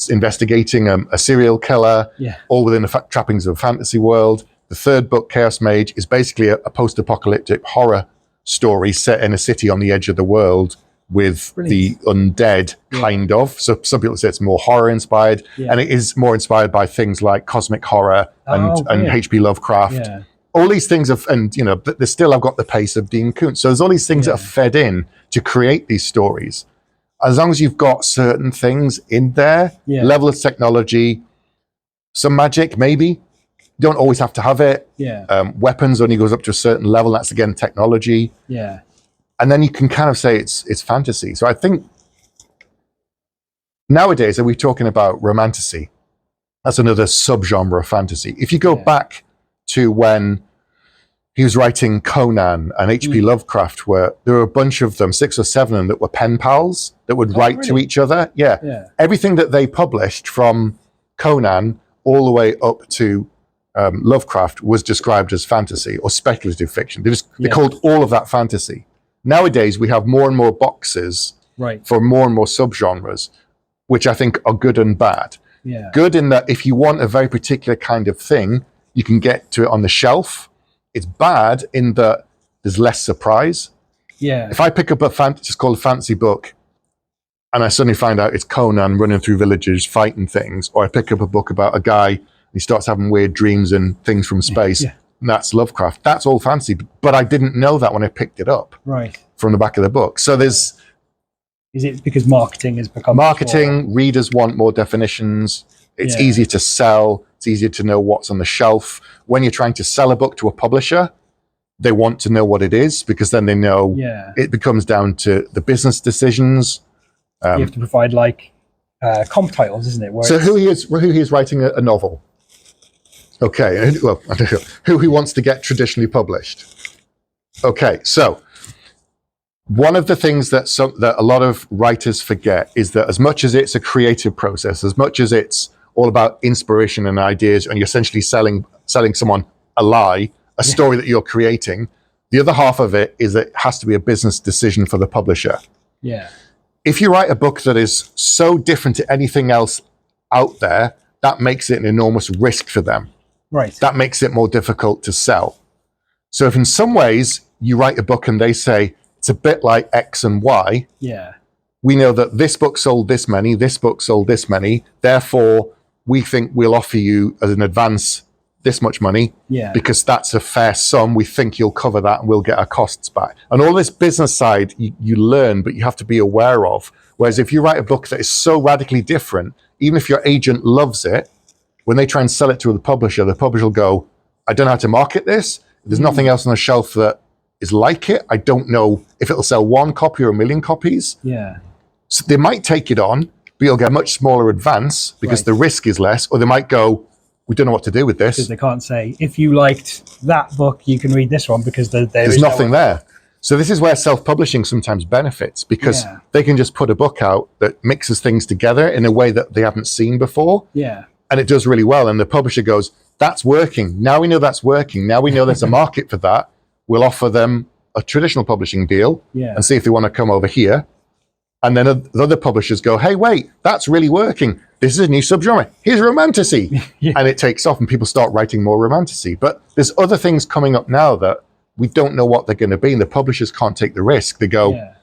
investigating a serial killer, all within the trappings of a fantasy world. The third book, Chaos Mage, is basically a post-apocalyptic horror story set in a city on the edge of the world with the undead, kind of. So some people say it's more horror-inspired, and it is more inspired by things like cosmic horror and H.P. Lovecraft. Yeah. All these things have, and but there's still, I've got the pace of Dean Koontz. So there's all these things that are fed in to create these stories. As long as you've got certain things in there, level of technology, some magic, maybe. You don't always have to have it. Yeah. Weapons only goes up to a certain level. That's again technology. Yeah. And then you can kind of say it's fantasy. So I think nowadays, are we talking about romantasy? That's another subgenre of fantasy. If you go back to when he was writing Conan and H.P. Lovecraft, where there were a bunch of them, 6 or 7 of them, that were pen pals that would write to each other. Yeah. Everything that they published from Conan all the way up to Lovecraft was described as fantasy or speculative fiction. They called all of that fantasy. Nowadays, we have more and more boxes for more and more subgenres, which I think are good and bad. Yeah. Good in that if you want a very particular kind of thing, you can get to it on the shelf. It's bad in that there's less surprise. Yeah. If I pick up just called a fantasy book, and I suddenly find out it's Conan running through villages fighting things, or I pick up a book about a guy He starts having weird dreams and things from space. Yeah. And that's Lovecraft. That's all fantasy. But I didn't know that when I picked it up from the back of the book. So there's... Is it because marketing has become... Marketing, readers want more definitions. It's easier to sell. It's easier to know what's on the shelf. When you're trying to sell a book to a publisher, they want to know what it is, because then they know it becomes down to the business decisions. You have to provide like comp titles, isn't it? So who he is writing a novel. Okay, well, who he wants to get traditionally published. Okay, so one of the things that a lot of writers forget is that as much as it's a creative process, as much as it's all about inspiration and ideas, and you're essentially selling someone a lie, a story that you're creating, the other half of it is that it has to be a business decision for the publisher. Yeah. If you write a book that is so different to anything else out there, that makes it an enormous risk for them. Right. That makes it more difficult to sell. So if in some ways you write a book and they say it's a bit like X and Y, we know that this book sold this many, this book sold this many, therefore we think we'll offer you as an advance this much money, because that's a fair sum. We think you'll cover that and we'll get our costs back. And all this business side you learn, but you have to be aware of. Whereas if you write a book that is so radically different, even if your agent loves it, when they try and sell it to the publisher will go, I don't know how to market this. There's nothing else on the shelf that is like it. I don't know if it'll sell 1 copy or 1 million copies. Yeah. So they might take it on, but you'll get a much smaller advance because the risk is less. Or they might go, we don't know what to do with this. Because they can't say, if you liked that book, you can read this one, because there's nothing there. So this is where self-publishing sometimes benefits, because they can just put a book out that mixes things together in a way that they haven't seen before. Yeah. And it does really well. And the publisher goes, that's working. Now we know that's working. Now we know there's a market for that. We'll offer them a traditional publishing deal and see if they want to come over here. And then the other publishers go, hey, wait, that's really working. This is a new subgenre. Here's romantasy. And it takes off and people start writing more romantasy. But there's other things coming up now that we don't know what they're going to be. And the publishers can't take the risk. They go,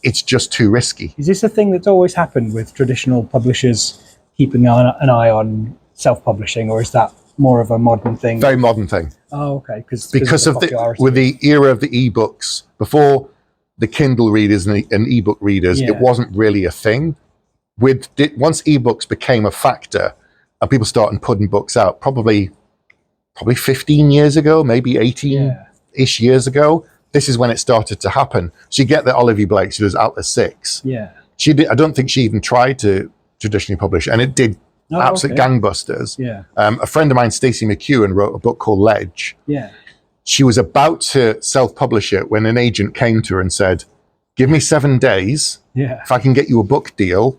it's just too risky. Is this a thing that's always happened with traditional publishers keeping an eye on self-publishing, or is that more of a modern thing? Very modern thing. Oh, okay. Because of the era of the ebooks, before the Kindle readers and ebook readers, it wasn't really a thing. Once ebooks became a factor and people started putting books out, probably 15 years ago, maybe 18-ish years ago, this is when it started to happen. So you get the Olivia Blake, she does Atlas 6. Yeah. I don't think she even tried to traditionally publish, and it did absolute gangbusters. Yeah. A friend of mine, Stacey McEwen, wrote a book called Ledge. Yeah. She was about to self-publish it when an agent came to her and said, give me 7 days. Yeah. If I can get you a book deal,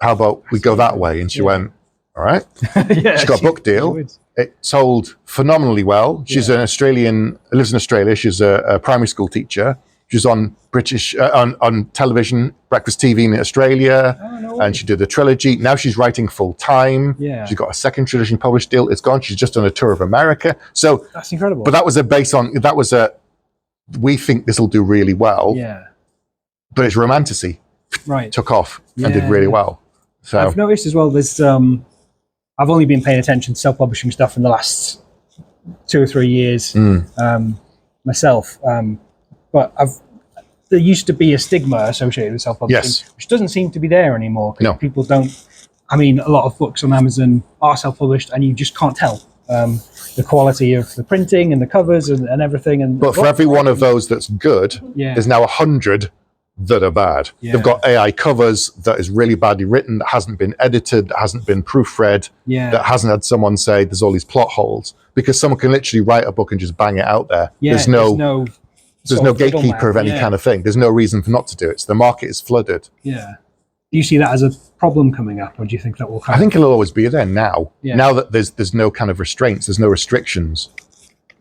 how about we go that way? And she went, all right. She got a book deal. It sold phenomenally well. She's an Australian, lives in Australia. She's a primary school teacher. She's on British, on television, breakfast TV in Australia. And she did a trilogy. Now she's writing full time. Yeah. She's got a second tradition published deal. It's gone. She's just on a tour of America. So that's incredible. But that was we think this will do really well. Yeah. But it's romantasy. Right. Took off and did really well. So I've noticed as well, there's, I've only been paying attention to self-publishing stuff in the last 2 or 3 years myself. But there used to be a stigma associated with self-publishing, which doesn't seem to be there anymore. No. People don't, a lot of books on Amazon are self-published and you just can't tell the quality of the printing and the covers and everything. But for every one of those that's good, there's now 100 that are bad. Yeah. They've got AI covers that is really badly written, that hasn't been edited, that hasn't been proofread, that hasn't had someone say there's all these plot holes, because someone can literally write a book and just bang it out there. Yeah, there's no gatekeeper of any kind of thing. There's no reason for not to do it. So the market is flooded. Yeah. Do you see that as a problem coming up, or do you think that will come? I think it'll always be there now. Yeah. Now that there's no kind of restraints, there's no restrictions.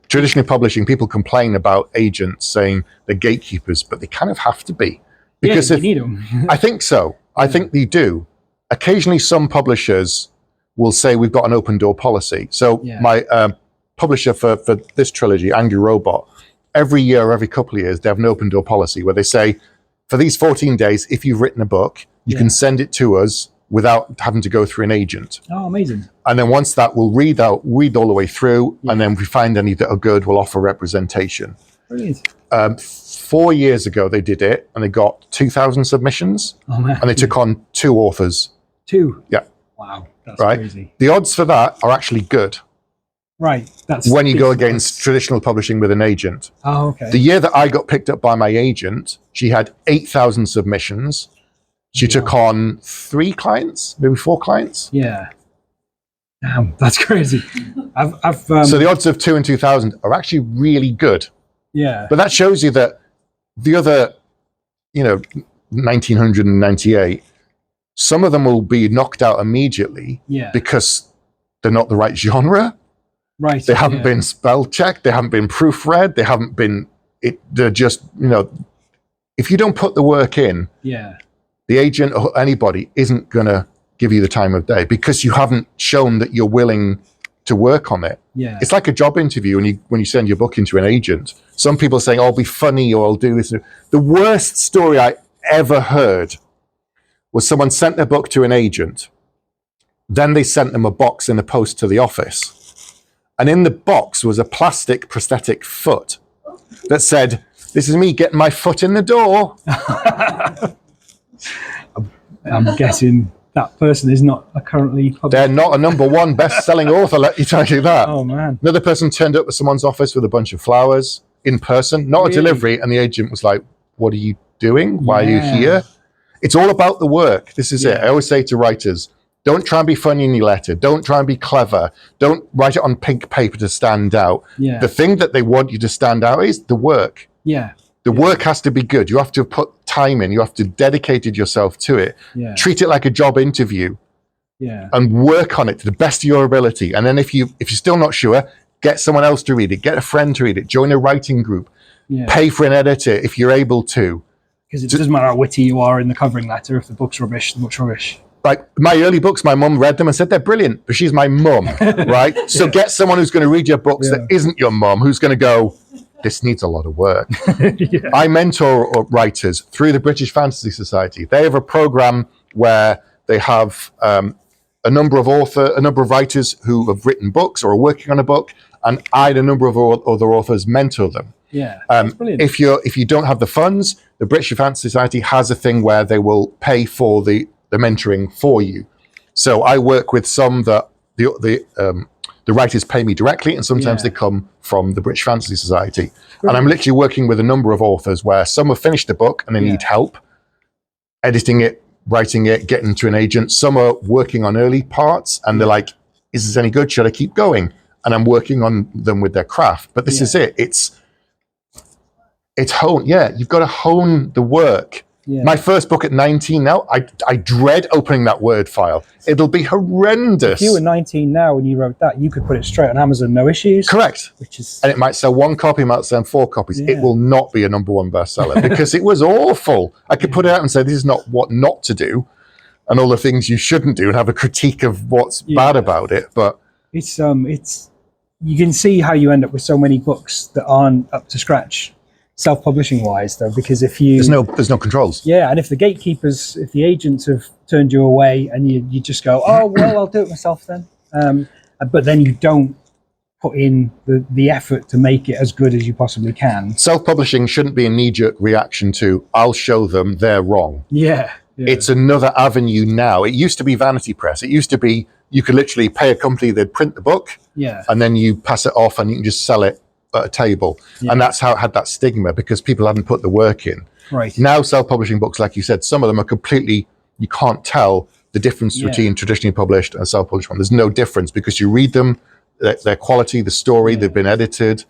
Traditionally publishing, people complain about agents saying they're gatekeepers, but they kind of have to be. Because you need them. I think so. I think they do. Occasionally some publishers will say we've got an open door policy. So my publisher for this trilogy, Angry Robot, every year or every couple of years, they have an open door policy where they say, for these 14 days, if you've written a book, you can send it to us without having to go through an agent. Oh, amazing. And then once that, we'll read all the way through, and then if we find any that are good, we'll offer representation. Brilliant. 4 years ago they did it, and they got 2,000 submissions, and they took on 2 authors. 2? Yeah. Wow, that's right? crazy. The odds for that are actually good. Right. That's when you go against traditional publishing with an agent. Oh, okay. The year that I got picked up by my agent, she had 8,000 submissions. She took on 3 clients, maybe 4 clients. Yeah. Damn, that's crazy. So the odds of 2 and 2,000 are actually really good. Yeah. But that shows you that the other, 1,998, some of them will be knocked out immediately because they're not the right genre. Right. They haven't been spell checked. They haven't been proofread. They haven't been. They're just, if you don't put the work in, the agent or anybody isn't gonna give you the time of day because you haven't shown that you're willing to work on it. Yeah. It's like a job interview when you send your book into an agent. Some people are saying, "Oh, I'll be funny," or "I'll do this." The worst story I ever heard was someone sent their book to an agent. Then they sent them a box in the post to the office. And in the box was a plastic prosthetic foot that said, "This is me getting my foot in the door." I'm guessing that person is not a currently published. They're not a #1 best-selling author, let me tell you that. Oh, man. Another person turned up at someone's office with a bunch of flowers in person, not a delivery, and the agent was like, "What are you doing? Why are you here?" It's all about the work. This is it. I always say to writers, don't try and be funny in your letter. Don't try and be clever. Don't write it on pink paper to stand out. The thing that they want you to stand out is the work. The work has to be good. You have to put time in. You have to dedicate yourself to it. Treat it like a job interview. And work on it to the best of your ability. And then if you're still not sure, get someone else to read it. Get a friend to read it. Join a writing group. Pay for an editor if you're able to. Because it doesn't matter how witty you are in the covering letter. If the book's rubbish, the book's rubbish. Like my early books, my mum read them and said they're brilliant, but she's my mum, right? So get someone who's going to read your books that isn't your mum, who's going to go, "This needs a lot of work." I mentor writers through the British Fantasy Society. They have a program where they have a number of writers who have written books or are working on a book, and I and a number of other authors mentor them. That's brilliant. If you don't have the funds, the British Fantasy Society has a thing where they will pay for the mentoring for you. So I work with some that the writers pay me directly, and sometimes they come from the British Fantasy Society. And I'm literally working with a number of authors where some have finished the book and they need help editing it, writing it, getting to an agent. Some are working on early parts and they're like, "Is this any good? Should I keep going?" And I'm working on them with their craft. But this is it. It's hone. You've got to hone the work. My first book at 19 now, I dread opening that Word file. It'll be horrendous. If you were 19 now when you wrote that, you could put it straight on Amazon, no issues. Correct. And it might sell 1 copy, it might sell 4 copies. It will not be a #1 bestseller because it was awful. I could put it out and say, "This is what not to do," and all the things you shouldn't do, and have a critique of what's bad about it. But it's you can see how you end up with so many books that aren't up to scratch. Self-publishing wise though, because if you there's no controls. And if the gatekeepers, if the agents have turned you away and you just go, "Oh well, I'll do it myself then," but then you don't put in the effort to make it as good as you possibly can. Self-publishing shouldn't be a knee-jerk reaction to, "I'll show them they're wrong." It's another avenue now. It used to be vanity press. It used to be you could literally pay a company, they'd print the book, and then you pass it off and you can just sell it at a table. And that's how it had that stigma, because people hadn't put the work in. Now self-publishing books, like you said, some of them are completely, you can't tell the difference between traditionally published and self-published one. There's no difference because you read them, their quality, the story, they've been edited,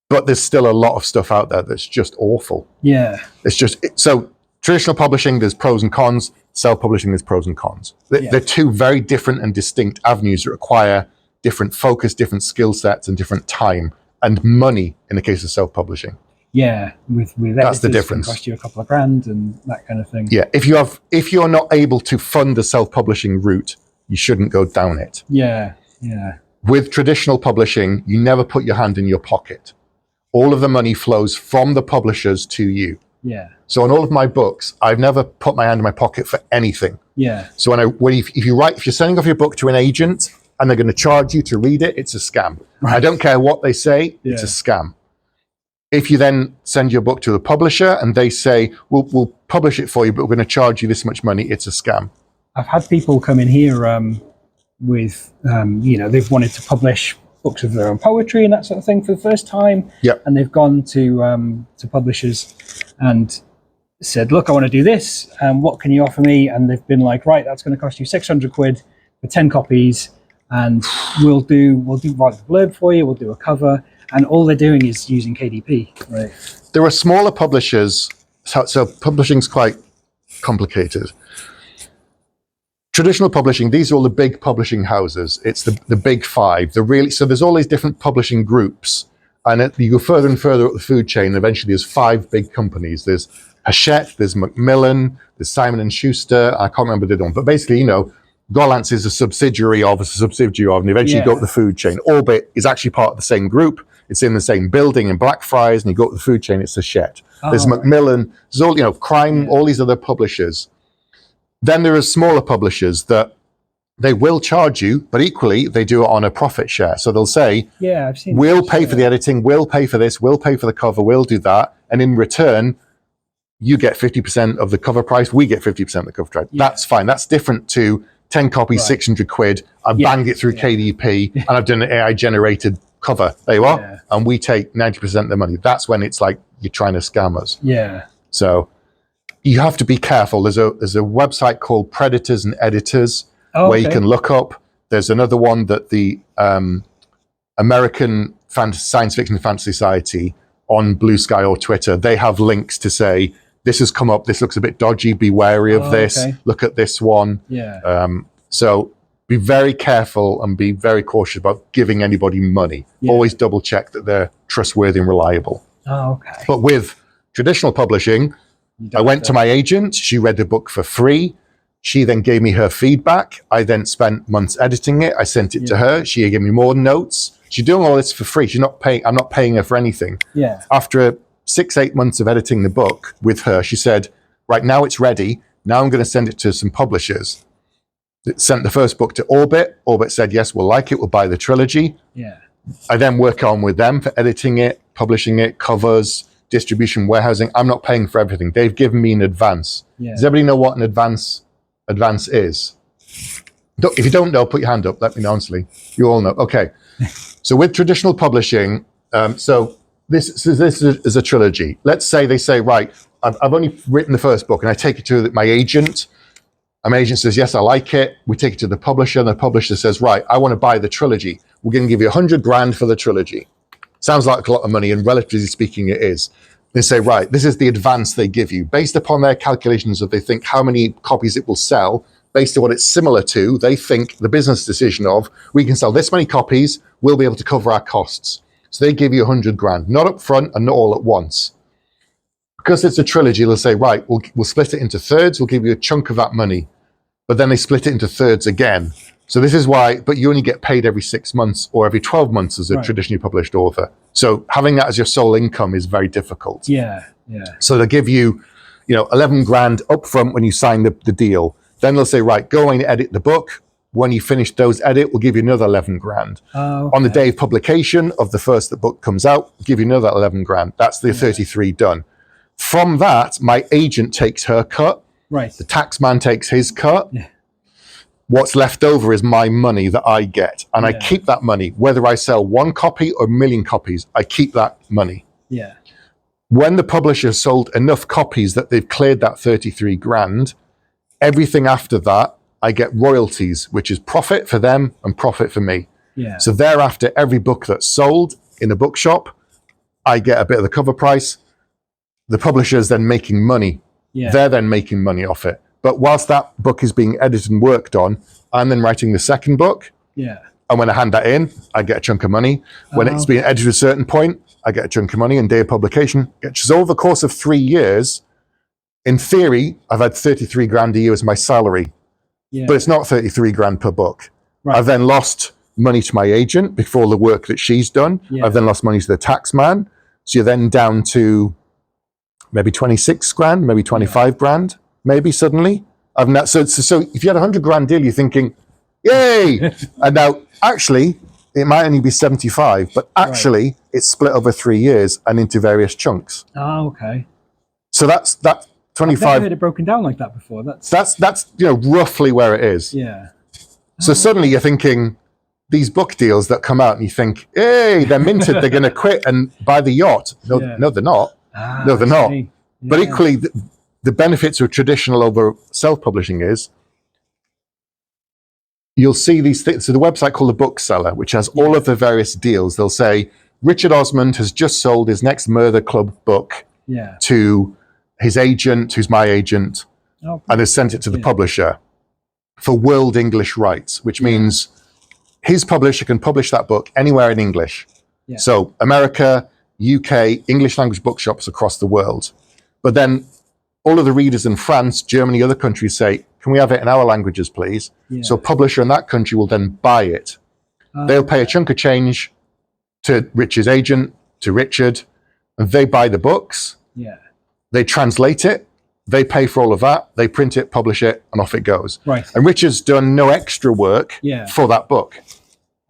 but there's still a lot of stuff out there that's just awful. It's just so traditional publishing, there's pros and cons. Self-publishing, there's pros and cons. They're 2 very different and distinct avenues that require different focus, different skill sets, and different time and money in the case of self-publishing. With that's the difference. It can cost you a couple of grand and that kind of thing. If you're not able to fund the self-publishing route, you shouldn't go down it. With traditional publishing, you never put your hand in your pocket. All of the money flows from the publishers to you. Yeah. So on all of my books, I've never put my hand in my pocket for anything. Yeah. So if you're sending off your book to an agent and they're going to charge you to read it, it's a scam. Right. I don't care what they say, it's a scam. If you then send your book to the publisher and they say, we'll publish it for you, but we're going to charge you this much money, it's a scam. I've had people come in here with, they've wanted to publish books of their own poetry and that sort of thing for the first time. Yep. And they've gone to publishers and said, look, I want to do this. What can you offer me? And they've been like, right, that's going to cost you 600 quid for 10 copies. And we'll write the blurb for you. We'll do a cover. And all they're doing is using KDP. Right. There are smaller publishers. So publishing's quite complicated. Traditional publishing, these are all the big publishing houses. It's the big five. So there's all these different publishing groups. And you go further and further up the food chain. And eventually there's 5 big companies. There's Hachette, there's Macmillan, there's Simon & Schuster. I can't remember the other one. But basically, Gollancz is a subsidiary of, and eventually you go up the food chain. Orbit is actually part of the same group. It's in the same building in Blackfriars, and you go up the food chain, it's Hachette. There's Macmillan, there's all, Crime, all these other publishers. Then there are smaller publishers that they will charge you, but equally they do it on a profit share. So they'll say, I've seen we'll pay for the editing, we'll pay for this, we'll pay for the cover, we'll do that. And in return, you get 50% of the cover price, we get 50% of the cover price. Yeah. That's fine. That's different to 10 copies, 600 quid. I banged it through KDP and I've done an AI generated cover. There you are. Yeah. And we take 90% of the money. That's when it's like you're trying to scam us. Yeah. So you have to be careful. There's a website called Predators and Editors where you can look up. There's another one that the American Science Fiction and Fantasy Society on Blue Sky or Twitter, they have links to say, this has come up, this looks a bit dodgy, be wary of this, look at this one. Yeah. So be very careful and be very cautious about giving anybody money. Yeah. Always double check that they're trustworthy and reliable. Oh, okay. But with traditional publishing, I went to my agent, she read the book for free. She then gave me her feedback. I then spent months editing it. I sent it to her. She gave me more notes. She's doing all this for free. She's not paying. I'm not paying her for anything. Yeah. After 6-8 months of editing the book with her, she said, right now it's ready. Now I'm going to send it to some publishers. Sent the first book to Orbit. Orbit said, yes, we'll like it. We'll buy the trilogy. Yeah. I then work on with them for editing it, publishing it, covers, distribution, warehousing. I'm not paying for everything. They've given me an advance. Yeah. Does everybody know what an advance is? If you don't know, put your hand up. Let me know honestly. You all know. Okay. So with traditional publishing, this is a trilogy. Let's say they say, right, I've only written the first book and I take it to my agent. And my agent says, yes, I like it. We take it to the publisher and the publisher says, right, I want to buy the trilogy. We're going to give you 100 grand for the trilogy. Sounds like a lot of money and relatively speaking it is. They say, right, this is the advance they give you. Based upon their calculations of they think how many copies it will sell, based on what it's similar to, they think the business decision of, we can sell this many copies, we'll be able to cover our costs. So they give you 100 grand, not up front and not all at once. Because it's a trilogy, they'll say, right, we'll split it into thirds, we'll give you a chunk of that money. But then they split it into thirds again. So this is why, but you only get paid every 6 months or every 12 months as a traditionally published author. So having that as your sole income is very difficult. Yeah, yeah. So they'll give you, 11 grand up front when you sign the deal. Then they'll say, right, go and edit the book. When you finish those edit, we'll give you another 11 grand. On the day of publication of the first book comes out, we'll give you another 11 grand. That's the 33 done. From that, my agent takes her cut. Right. The tax man takes his cut. Yeah. What's left over is my money that I get. And I keep that money. Whether I sell 1 copy or 1 million copies, I keep that money. Yeah. When the publisher sold enough copies that they've cleared that 33 grand, everything after that, I get royalties, which is profit for them and profit for me. Yeah. So thereafter, every book that's sold in a bookshop, I get a bit of the cover price. The publisher's then making money. Yeah. They're then making money off it. But whilst that book is being edited and worked on, I'm then writing the second book. Yeah. And when I hand that in, I get a chunk of money. When it's being edited to a certain point, I get a chunk of money. And day of publication, so over the course of 3 years, in theory, I've had 33 grand a year as my salary. Yeah. But it's not 33 grand per book. Right. I've then lost money to my agent before the work that she's done. Yeah. I've then lost money to the tax man. So you're then down to maybe 26 grand, maybe 25 grand, maybe suddenly. So if you had a 100 grand deal, you're thinking, yay! And now, actually, it might only be 75, but actually, it's split over 3 years and into various chunks. Oh, okay. So that's 25. I've never heard it broken down like that before. That's roughly where it is. Yeah. So suddenly you're thinking, these book deals that come out and you think, hey, they're minted, they're going to quit and buy the yacht. No, they're not. No, they're not. Yeah. But equally, the benefits of traditional over self-publishing is you'll see these things. So the website called The Bookseller, which has all of the various deals. They'll say, Richard Osmond has just sold his next Murder Club book to his agent, who's my agent, and has sent it to the publisher for world English rights, which means his publisher can publish that book anywhere in English. Yeah. So America, UK, English language bookshops across the world. But then all of the readers in France, Germany, other countries say, can we have it in our languages, please? Yeah. So a publisher in that country will then buy it. They'll pay a chunk of change to Richard's agent, to Richard, and they buy the books. Yeah. They translate it. They pay for all of that. They print it, publish it, and off it goes. Right. And Richard's done no extra work for that book.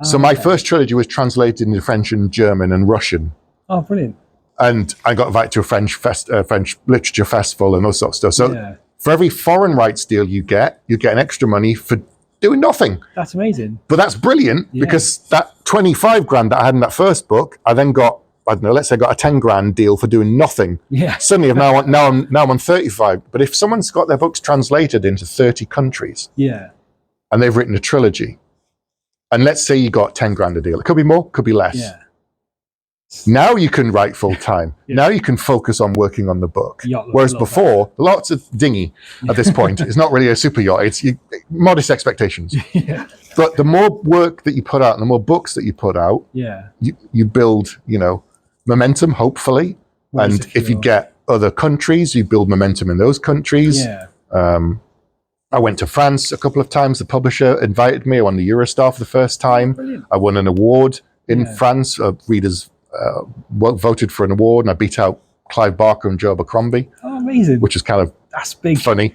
So my first trilogy was translated into French and German and Russian. Oh, brilliant. And I got invited to a French literature festival and those sorts of stuff. So for every foreign rights deal you get an extra money for doing nothing. That's amazing. But that's brilliant because that 25 grand that I had in that first book, I then got, I don't know, let's say I got a 10 grand deal for doing nothing. Yeah. Suddenly now I'm on 35. But if someone's got their books translated into 30 countries and they've written a trilogy, and let's say you got 10 grand a deal, it could be more, could be less. Yeah. Now you can write full time. Now you can focus on working on the book. Whereas before, lots of dinghy at this point. It's not really a super yacht. It's modest expectations. But the more work that you put out and the more books that you put out, you build, momentum, hopefully. And if you get other countries, you build momentum in those countries. I went to France a couple of times. The publisher invited me. I won the Eurostar for the first time. I won an award in France. Readers voted for an award, and I beat out Clive Barker and Joe Abercrombie. Oh, amazing! Which is kind of funny for me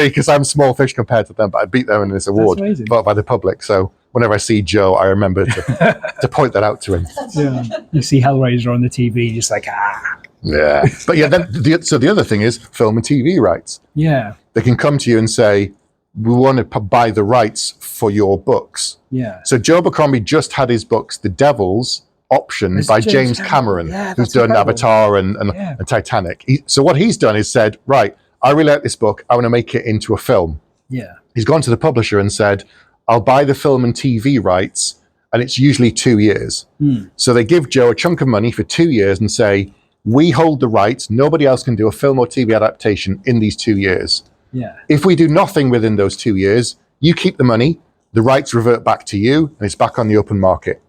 because I'm small fish compared to them. But I beat them in this award voted by the public. So whenever I see Joe, I remember to point that out to him. Yeah, you see Hellraiser on the TV, just like Yeah, but then so the other thing is film and TV rights. Yeah, they can come to you and say, we want to buy the rights for your books. Yeah. So Joe Abercrombie just had his books, The Devils, optioned by James Cameron, who's done Avatar and Titanic. So what he's done is said, right, I really like this book. I want to make it into a film. Yeah. He's gone to the publisher and said, I'll buy the film and TV rights, and it's usually 2 years. So they give Joe a chunk of money for 2 years and say, we hold the rights. Nobody else can do a film or TV adaptation in these 2 years. Yeah. If we do nothing within those 2 years, you keep the money, the rights revert back to you, and it's back on the open market.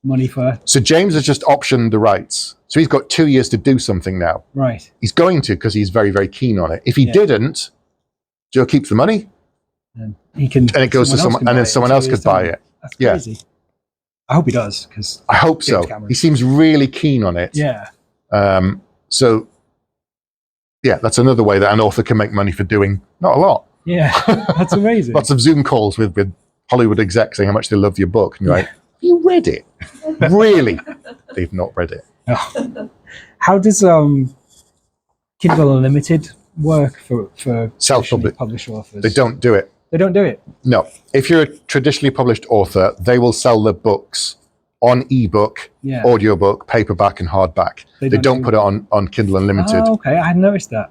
Money for... So James has just optioned the rights. So he's got 2 years to do something now. Right. He's going to because he's very, very keen on it. If he didn't, Joe keeps the money, and it goes to someone, and then someone else could buy it. That's crazy. I hope he does, because I hope so. He seems really keen on it. Yeah. So yeah, that's another way that an author can make money for doing not a lot. Yeah, that's amazing. Lots of Zoom calls with Hollywood execs saying how much they love your book. And you're like, have you read it? Really? They've not read it. Oh. How does Kindle Unlimited work for self-published authors? They don't do it. They don't do it? No. If you're a traditionally published author, they will sell their books on ebook, audiobook, paperback, and hardback. They don't put it on Kindle Unlimited. Oh, okay. I hadn't noticed that.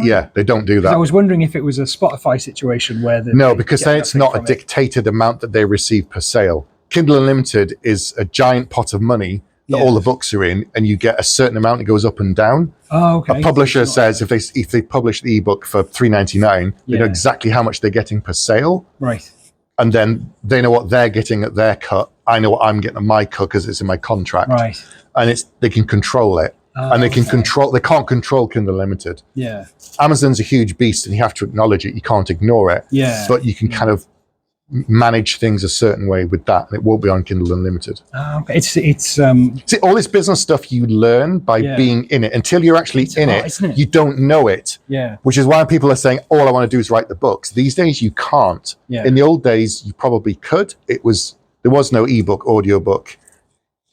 Yeah, they don't do that. I was wondering if it was a Spotify situation where... No, because then it's not a dictated amount that they receive per sale. Kindle Unlimited is a giant pot of money that all the books are in, and you get a certain amount that goes up and down. Oh, okay. A publisher says if they publish the ebook for $3.99, they know exactly how much they're getting per sale. Right. And then they know what they're getting at their cut. I know what I'm getting at my cut because it's in my contract. Right. And they can control it. And they can't control Kindle Unlimited. Yeah. Amazon's a huge beast and you have to acknowledge it. You can't ignore it. Yeah. But you can kind of manage things a certain way with that, and it won't be on Kindle Unlimited. Okay. It's See, all this business stuff you learn by being in it. Until you're actually in hard, it, isn't it? you don't know it. Yeah. Which is why people are saying, all I want to do is write the books. These days you can't. Yeah. In the old days, you probably could. There was no ebook, audiobook,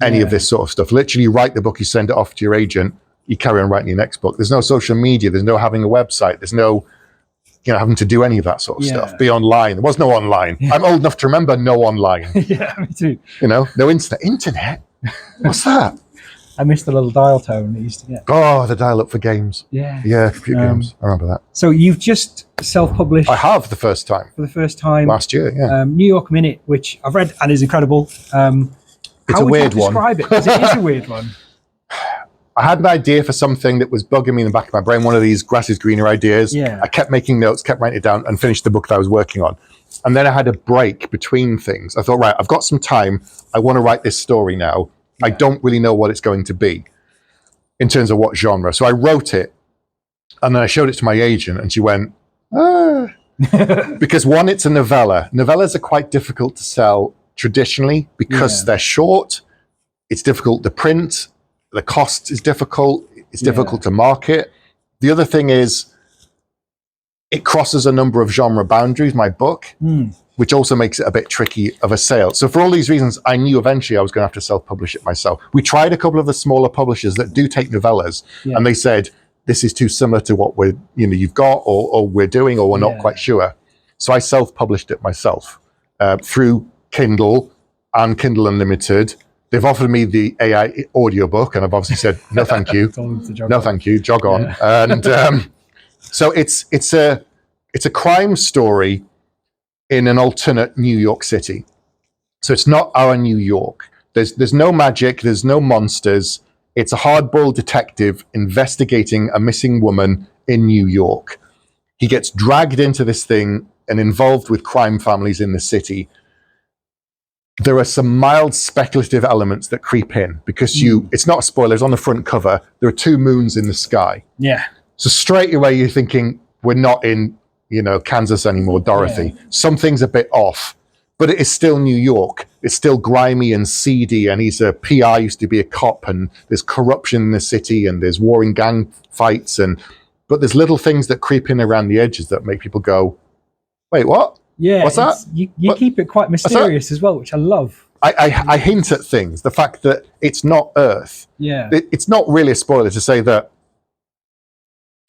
any of this sort of stuff. Literally write the book, you send it off to your agent, you carry on writing your next book. There's no social media, there's no having a website, there's no having to do any of that sort of stuff. Be online. There was no online. I'm old enough to remember no online. Yeah, me too. No internet. What's that? I missed the little dial tone that used to get. Oh, the dial-up for games. Yeah, computer games. I remember that. So you've just self-published. I have the first time. For the first time last year. Yeah. New York Minute, which I've read and is incredible. It's how a would weird you describe it? 'Cause it is a weird one. I had an idea for something that was bugging me in the back of my brain, one of these grass is greener ideas. Yeah. I kept making notes, kept writing it down, and finished the book that I was working on. And then I had a break between things. I thought, right, I've got some time. I want to write this story now. I don't really know what it's going to be in terms of what genre. So I wrote it, and then I showed it to my agent, and she went, because one, it's a novella. Novellas are quite difficult to sell traditionally because they're short. It's difficult to print. The cost is difficult. It's difficult to market. The other thing is it crosses a number of genre boundaries, my book, which also makes it a bit tricky of a sale. So for all these reasons, I knew eventually I was going to have to self-publish it myself. We tried a couple of the smaller publishers that do take novellas, and they said, this is too similar to what you've got or we're doing, or we're not quite sure. So I self-published it myself through Kindle and Kindle Unlimited. They've offered me the AI audiobook, and I've obviously said, no, thank you. No, thank you. Jog on. And so it's a crime story in an alternate New York City. So it's not our New York. There's no magic. There's no monsters. It's a hard-boiled detective investigating a missing woman in New York. He gets dragged into this thing and involved with crime families in the city. There are some mild speculative elements that creep in because it's not a spoiler, it's on the front cover. There are two moons in the sky. Yeah. So straight away you're thinking, we're not in, Kansas anymore, Dorothy. Something's a bit off, but it is still New York. It's still grimy and seedy, and he's a PI, used to be a cop, and there's corruption in the city, and there's warring gang fights, but there's little things that creep in around the edges that make people go, wait, what? Yeah, what's that? You keep it quite mysterious as well, which I love. I hint at things. The fact that it's not Earth. Yeah. It's not really a spoiler to say that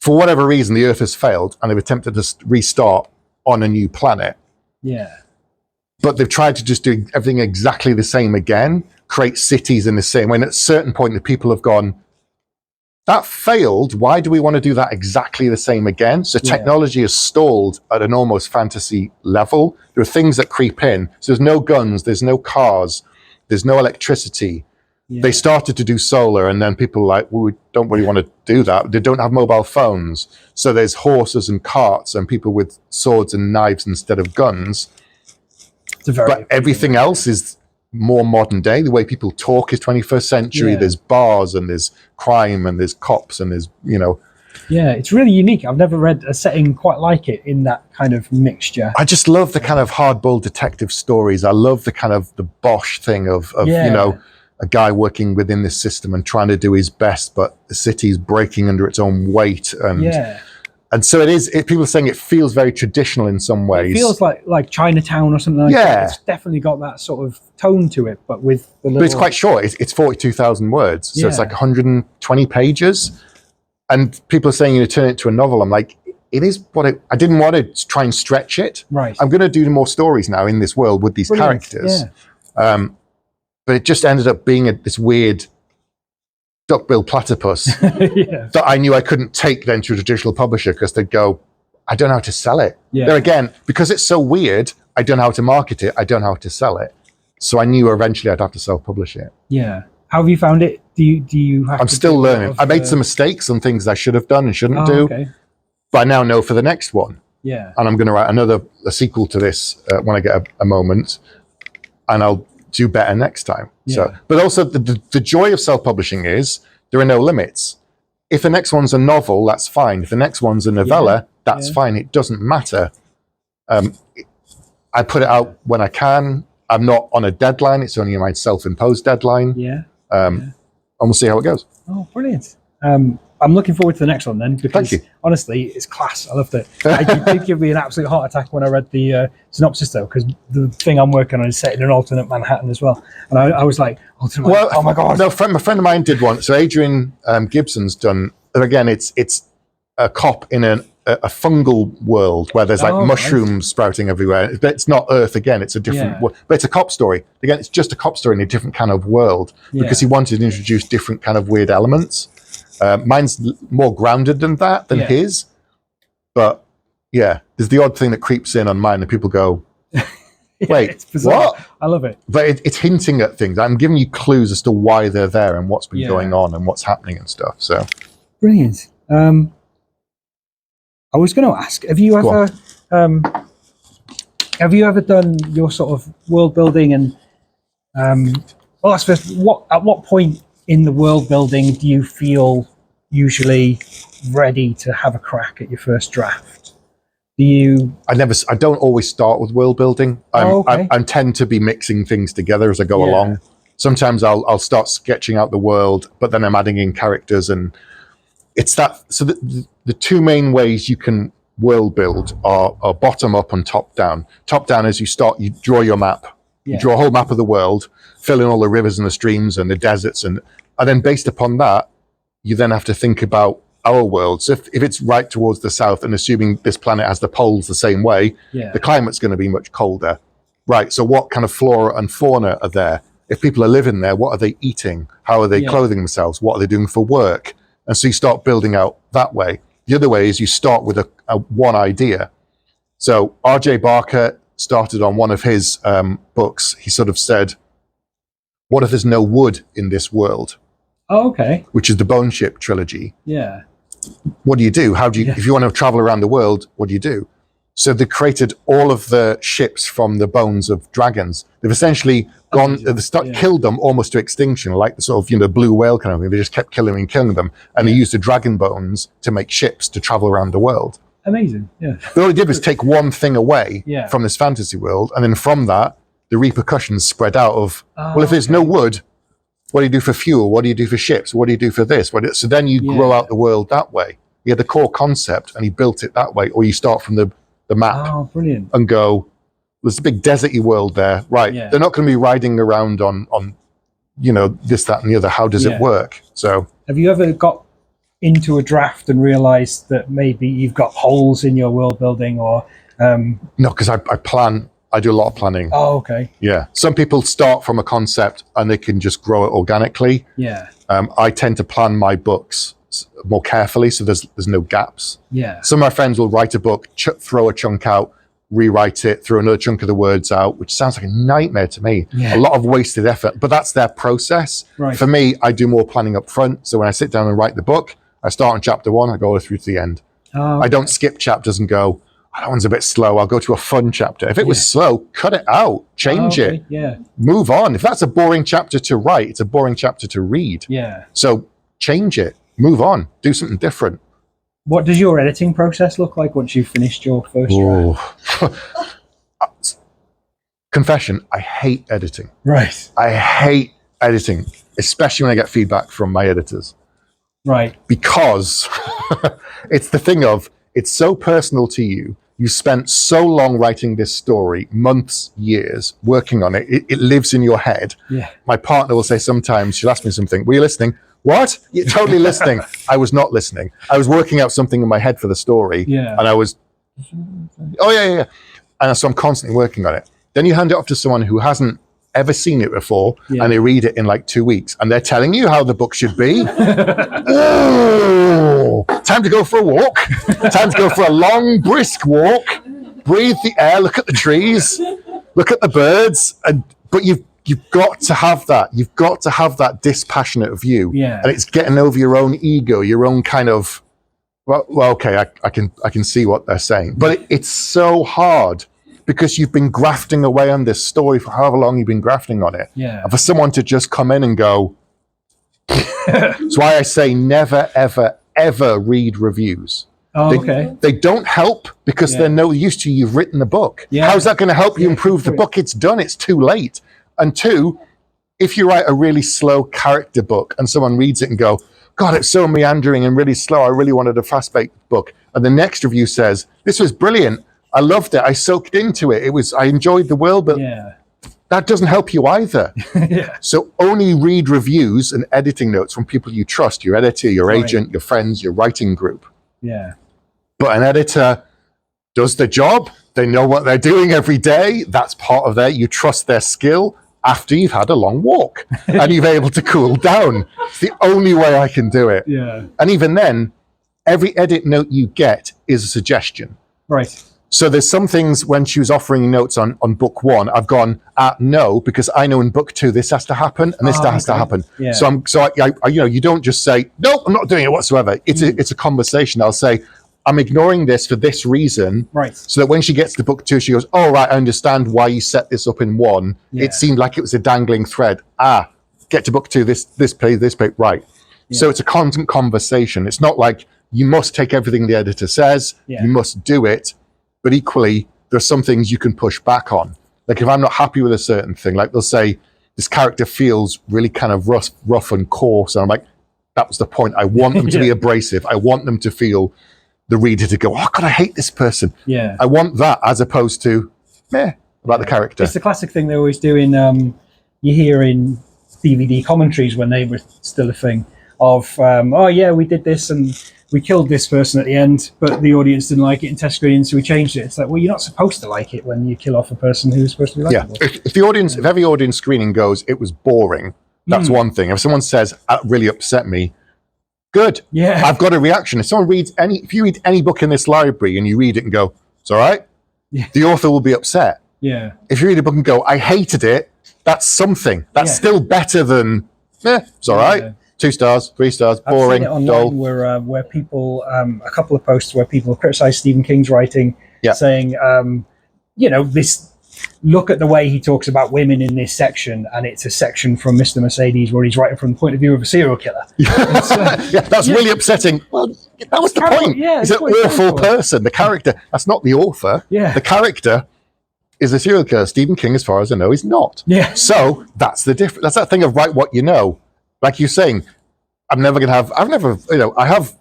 for whatever reason, the Earth has failed and they've attempted to restart on a new planet. Yeah. But they've tried to just do everything exactly the same again, create cities in the same way. And at a certain point, the people have gone, that failed. Why do we want to do that exactly the same again? So technology is stalled at an almost fantasy level. There are things that creep in. So there's no guns, there's no cars, there's no electricity. Yeah. They started to do solar, and then people were like, well, we don't really want to do that. They don't have mobile phones. So there's horses and carts and people with swords and knives instead of guns. But everything else is more modern day. The way people talk is 21st century. Yeah. There's bars and there's crime and there's cops and there's, Yeah, it's really unique. I've never read a setting quite like it in that kind of mixture. I just love the kind of hardboiled detective stories. I love the kind of the Bosch thing of a guy working within this system and trying to do his best, but the city's breaking under its own weight. And so it is. People are saying it feels very traditional in some ways. It feels like Chinatown or something like that. It's definitely got that sort of tone to it, but with the little... But it's quite short. It's 42,000 words. So it's like 120 pages. And people are saying, turn it into a novel. I'm like, it is what I didn't want to try and stretch it. Right. I'm going to do more stories now in this world with these characters. Yeah. But it just ended up being this weird duck-billed platypus that I knew I couldn't take then to a traditional publisher because they'd go, I don't know how to sell it. Yeah. There again, because it's so weird, I don't know how to market it. I don't know how to sell it. So I knew eventually I'd have to self-publish it. Yeah. How have you found it? Do you have I'm still learning. I made some mistakes, some things I should have done and shouldn't do. Okay. But I now know for the next one. Yeah. And I'm going to write a sequel to this when I get a moment. And I'll do better next time. Yeah. So, but also the joy of self-publishing is there are no limits. If the next one's a novel, that's fine. If the next one's a novella, that's fine. It doesn't matter. I I put it out when I can. I'm not on a deadline. It's only my self-imposed deadline. Yeah. And we'll see how it goes. Oh, brilliant. I'm looking forward to the next one then, because honestly, it's class. I loved it. It did give me an absolute heart attack when I read the synopsis, though, because the thing I'm working on is set in an alternate Manhattan as well. And I was like, oh my God. No, a friend of mine did one. So Adrian Gibson's done, again, it's a cop in a fungal world where there's like mushrooms sprouting everywhere. But it's not Earth again. It's a different world. But it's a cop story. Again, it's just a cop story in a different kind of world because he wanted to introduce different kind of weird elements. Mine's more grounded than that, than his. But yeah, there's the odd thing that creeps in on mine and people go, wait, it's bizarre. what? I love it. But it's hinting at things. I'm giving you clues as to why they're there and what's been going on and what's happening and stuff. So brilliant. I was going to ask, have you ever done your sort of world building and well, I suppose at what point in the world building do you feel usually ready to have a crack at your first draft? I don't always start with world building. I tend to be mixing things together as I go along. Sometimes I'll start sketching out the world, but then I'm adding in characters, and it's that. So the two main ways you can world build are bottom up and top down. Top down is you draw your map. You draw a whole map of the world, fill in all the rivers and the streams and the deserts, and then based upon that, you then have to think about our world. So if it's right towards the south, and assuming this planet has the poles the same way, the climate's going to be much colder. Right, so what kind of flora and fauna are there? If people are living there, what are they eating? How are they clothing themselves? What are they doing for work? And so you start building out that way. The other way is you start with a one idea. So R.J. Barker started on one of his books. He sort of said, what if there's no wood in this world? Oh, okay. Which is the Bone Ship trilogy. Yeah. What do you do? How do you, if you want to travel around the world, what do you do? So they created all of the ships from the bones of dragons. They've essentially killed them almost to extinction, like the sort of, blue whale kind of thing. They just kept killing them. And they used the dragon bones to make ships to travel around the world. Amazing. Yeah. But all they did was take one thing away from this fantasy world. And then from that, the repercussions spread out of, if there's no wood, what do you do for fuel? What do you do for ships? What do you do for this? So then you grow out the world that way. You had the core concept and you built it that way. Or you start from the map and go, there's a big deserty world there. Right. Yeah. They're not going to be riding around on this, that, and the other. How does it work? So have you ever got into a draft and realized that maybe you've got holes in your world building or no, because I do a lot of planning. Oh, okay. Yeah. Some people start from a concept and they can just grow it organically. Yeah. I tend to plan my books more carefully, so there's no gaps. Yeah. Some of my friends will write a book, throw a chunk out, rewrite it, throw another chunk of the words out, which sounds like a nightmare to me. Yeah. A lot of wasted effort, but that's their process. Right. For me, I do more planning up front. So when I sit down and write the book, I start on chapter 1, I go all the way through to the end. Oh, okay. I don't skip chapters and go, that one's a bit slow, I'll go to a fun chapter. If it was slow, cut it out, change it, move on. If that's a boring chapter to write, it's a boring chapter to read. Yeah. So change it, move on, do something different. What does your editing process look like once you've finished your first draft? Confession, I hate editing. Right. I hate editing, especially when I get feedback from my editors. Right. Because it's the thing of, it's so personal to you. You spent so long writing this story, months, years, working on it. It lives in your head. Yeah. My partner will say sometimes, she'll ask me something, were you listening? What? You're totally listening. I was not listening. I was working out something in my head for the story. Yeah. And I was, and so I'm constantly working on it. Then you hand it off to someone who hasn't ever seen it before, and they read it in like 2 weeks, and they're telling you how the book should be. Oh, time to go for a walk. Time to go for a long, brisk walk. Breathe the air. Look at the trees. Look at the birds. But you've got to have that. You've got to have that dispassionate view. Yeah. And it's getting over your own ego, your own kind of. Well, okay, I can see what they're saying, but it's so hard. Because you've been grafting away on this story for however long you've been grafting on it. Yeah. And for someone to just come in and go, that's why I say never, ever, ever read reviews. Oh, okay. They don't help because they're no use to you. You've written the book. Yeah. How's that going to help you improve the book? It's done. It's too late. And two, if you write a really slow character book and someone reads it and go, God, it's so meandering and really slow. I really wanted a fast-paced book. And the next review says, this was brilliant. I loved it. I soaked into it. I enjoyed the world, but that doesn't help you either. So only read reviews and editing notes from people you trust, your editor, your agent, your friends, your writing group. Yeah. But an editor does the job. They know what they're doing every day. That's part of you trust their skill after you've had a long walk and you've able to cool down. It's the only way I can do it. Yeah. And even then, every edit note you get is a suggestion. Right. So there's some things when she was offering notes on book 1, I've gone, no, because I know in book 2 this has to happen and this has to happen. Yeah. So I you don't just say, no, I'm not doing it whatsoever. It's a conversation. I'll say, I'm ignoring this for this reason. Right. So that when she gets to book 2, she goes, oh, right, I understand why you set this up in 1. Yeah. It seemed like it was a dangling thread. Get to book 2, this page, right. Yeah. So it's a constant conversation. It's not like you must take everything the editor says, you must do it. But equally, there's some things you can push back on. Like if I'm not happy with a certain thing, like they'll say, this character feels really kind of rough and coarse. And I'm like, that was the point. I want them to be abrasive. I want them to feel the reader to go, oh God, I hate this person. Yeah. I want that as opposed to, about the character. It's the classic thing they always do in, you hear in DVD commentaries when they were still a thing of, oh yeah, we did this and we killed this person at the end, but the audience didn't like it in test screening, so we changed it. It's like, well, you're not supposed to like it when you kill off a person who's supposed to be likable. Yeah. If every audience screening goes, it was boring, that's one thing. If someone says, that really upset me, good. Yeah. I've got a reaction. If you read any book in this library and you read it and go, it's all right, the author will be upset. Yeah. If you read a book and go, I hated it, that's something. That's still better than, it's all right. 2 stars, 3 stars, boring, I've seen it dull. online where people, a couple of posts where people criticize Stephen King's writing, saying, this, look at the way he talks about women in this section, and it's a section from Mr. Mercedes where he's writing from the point of view of a serial killer. That's really upsetting. Well, that was the point. Yeah, he's an awful person. The character, that's not the author. Yeah. The character is a serial killer. Stephen King, as far as I know, is not. Yeah. So that's the difference. That's that thing of write what you know. Like you're saying, I have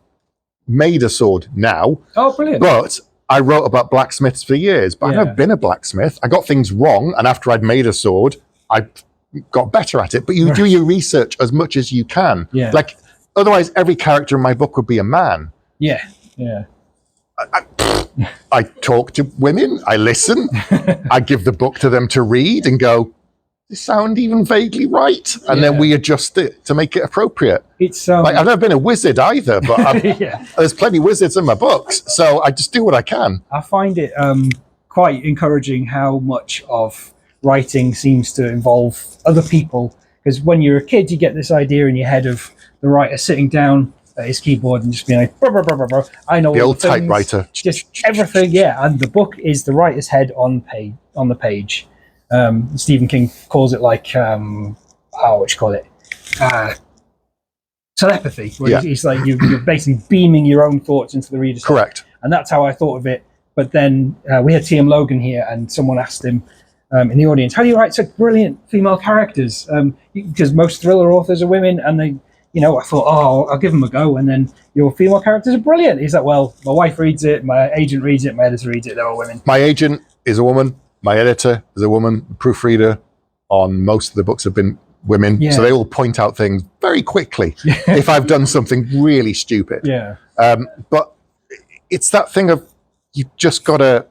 made a sword now. Oh, brilliant. But I wrote about blacksmiths for years, but I've never been a blacksmith. I got things wrong, and after I'd made a sword, I got better at it. But you do your research as much as you can. Yeah. Like, otherwise, every character in my book would be a man. Yeah, yeah. I talk to women, I listen, I give the book to them to read and go, they sound even vaguely right, and then we adjust it to make it appropriate. It's like I've never been a wizard either, but there's plenty of wizards in my books, so I just do what I can. I find it quite encouraging how much of writing seems to involve other people, because when you're a kid, you get this idea in your head of the writer sitting down at his keyboard and just being like, blah, blah, blah, blah, blah. I know the old typewriter, just everything, and the book is the writer's head on the page. Stephen King calls it like telepathy, where he's like you're basically beaming your own thoughts into the reader's correct head. And that's how I thought of it. But then we had T.M. Logan here, and someone asked him in the audience, how do you write such brilliant female characters, because most thriller authors are women, and they, I thought, I'll give them a go, and then your female characters are brilliant. He's like, well, my wife reads it, my agent reads it, my editor reads it, they're all women. My agent is a woman. My editor is a woman. Proofreader on most of the books have been women. Yeah. So they will point out things very quickly if I've done something really stupid. Yeah. But it's that thing of you just got to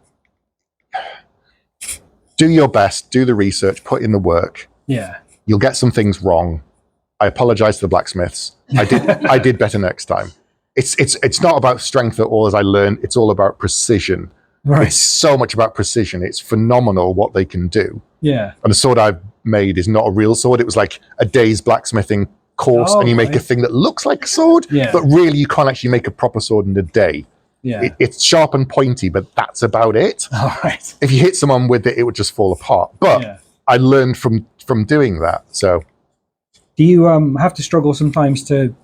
do your best, do the research, put in the work. Yeah. You'll get some things wrong. I apologize to the blacksmiths. I did better next time. It's not about strength at all, as I learned. It's all about precision. Right. It's so much about precision. It's phenomenal what they can do. Yeah. And the sword I've made is not a real sword. It was like a day's blacksmithing course, and you make a thing that looks like a sword, but really you can't actually make a proper sword in a day. Yeah. It's sharp and pointy, but that's about it. All right. If you hit someone with it, it would just fall apart. But I learned from doing that. So, do you have to struggle sometimes to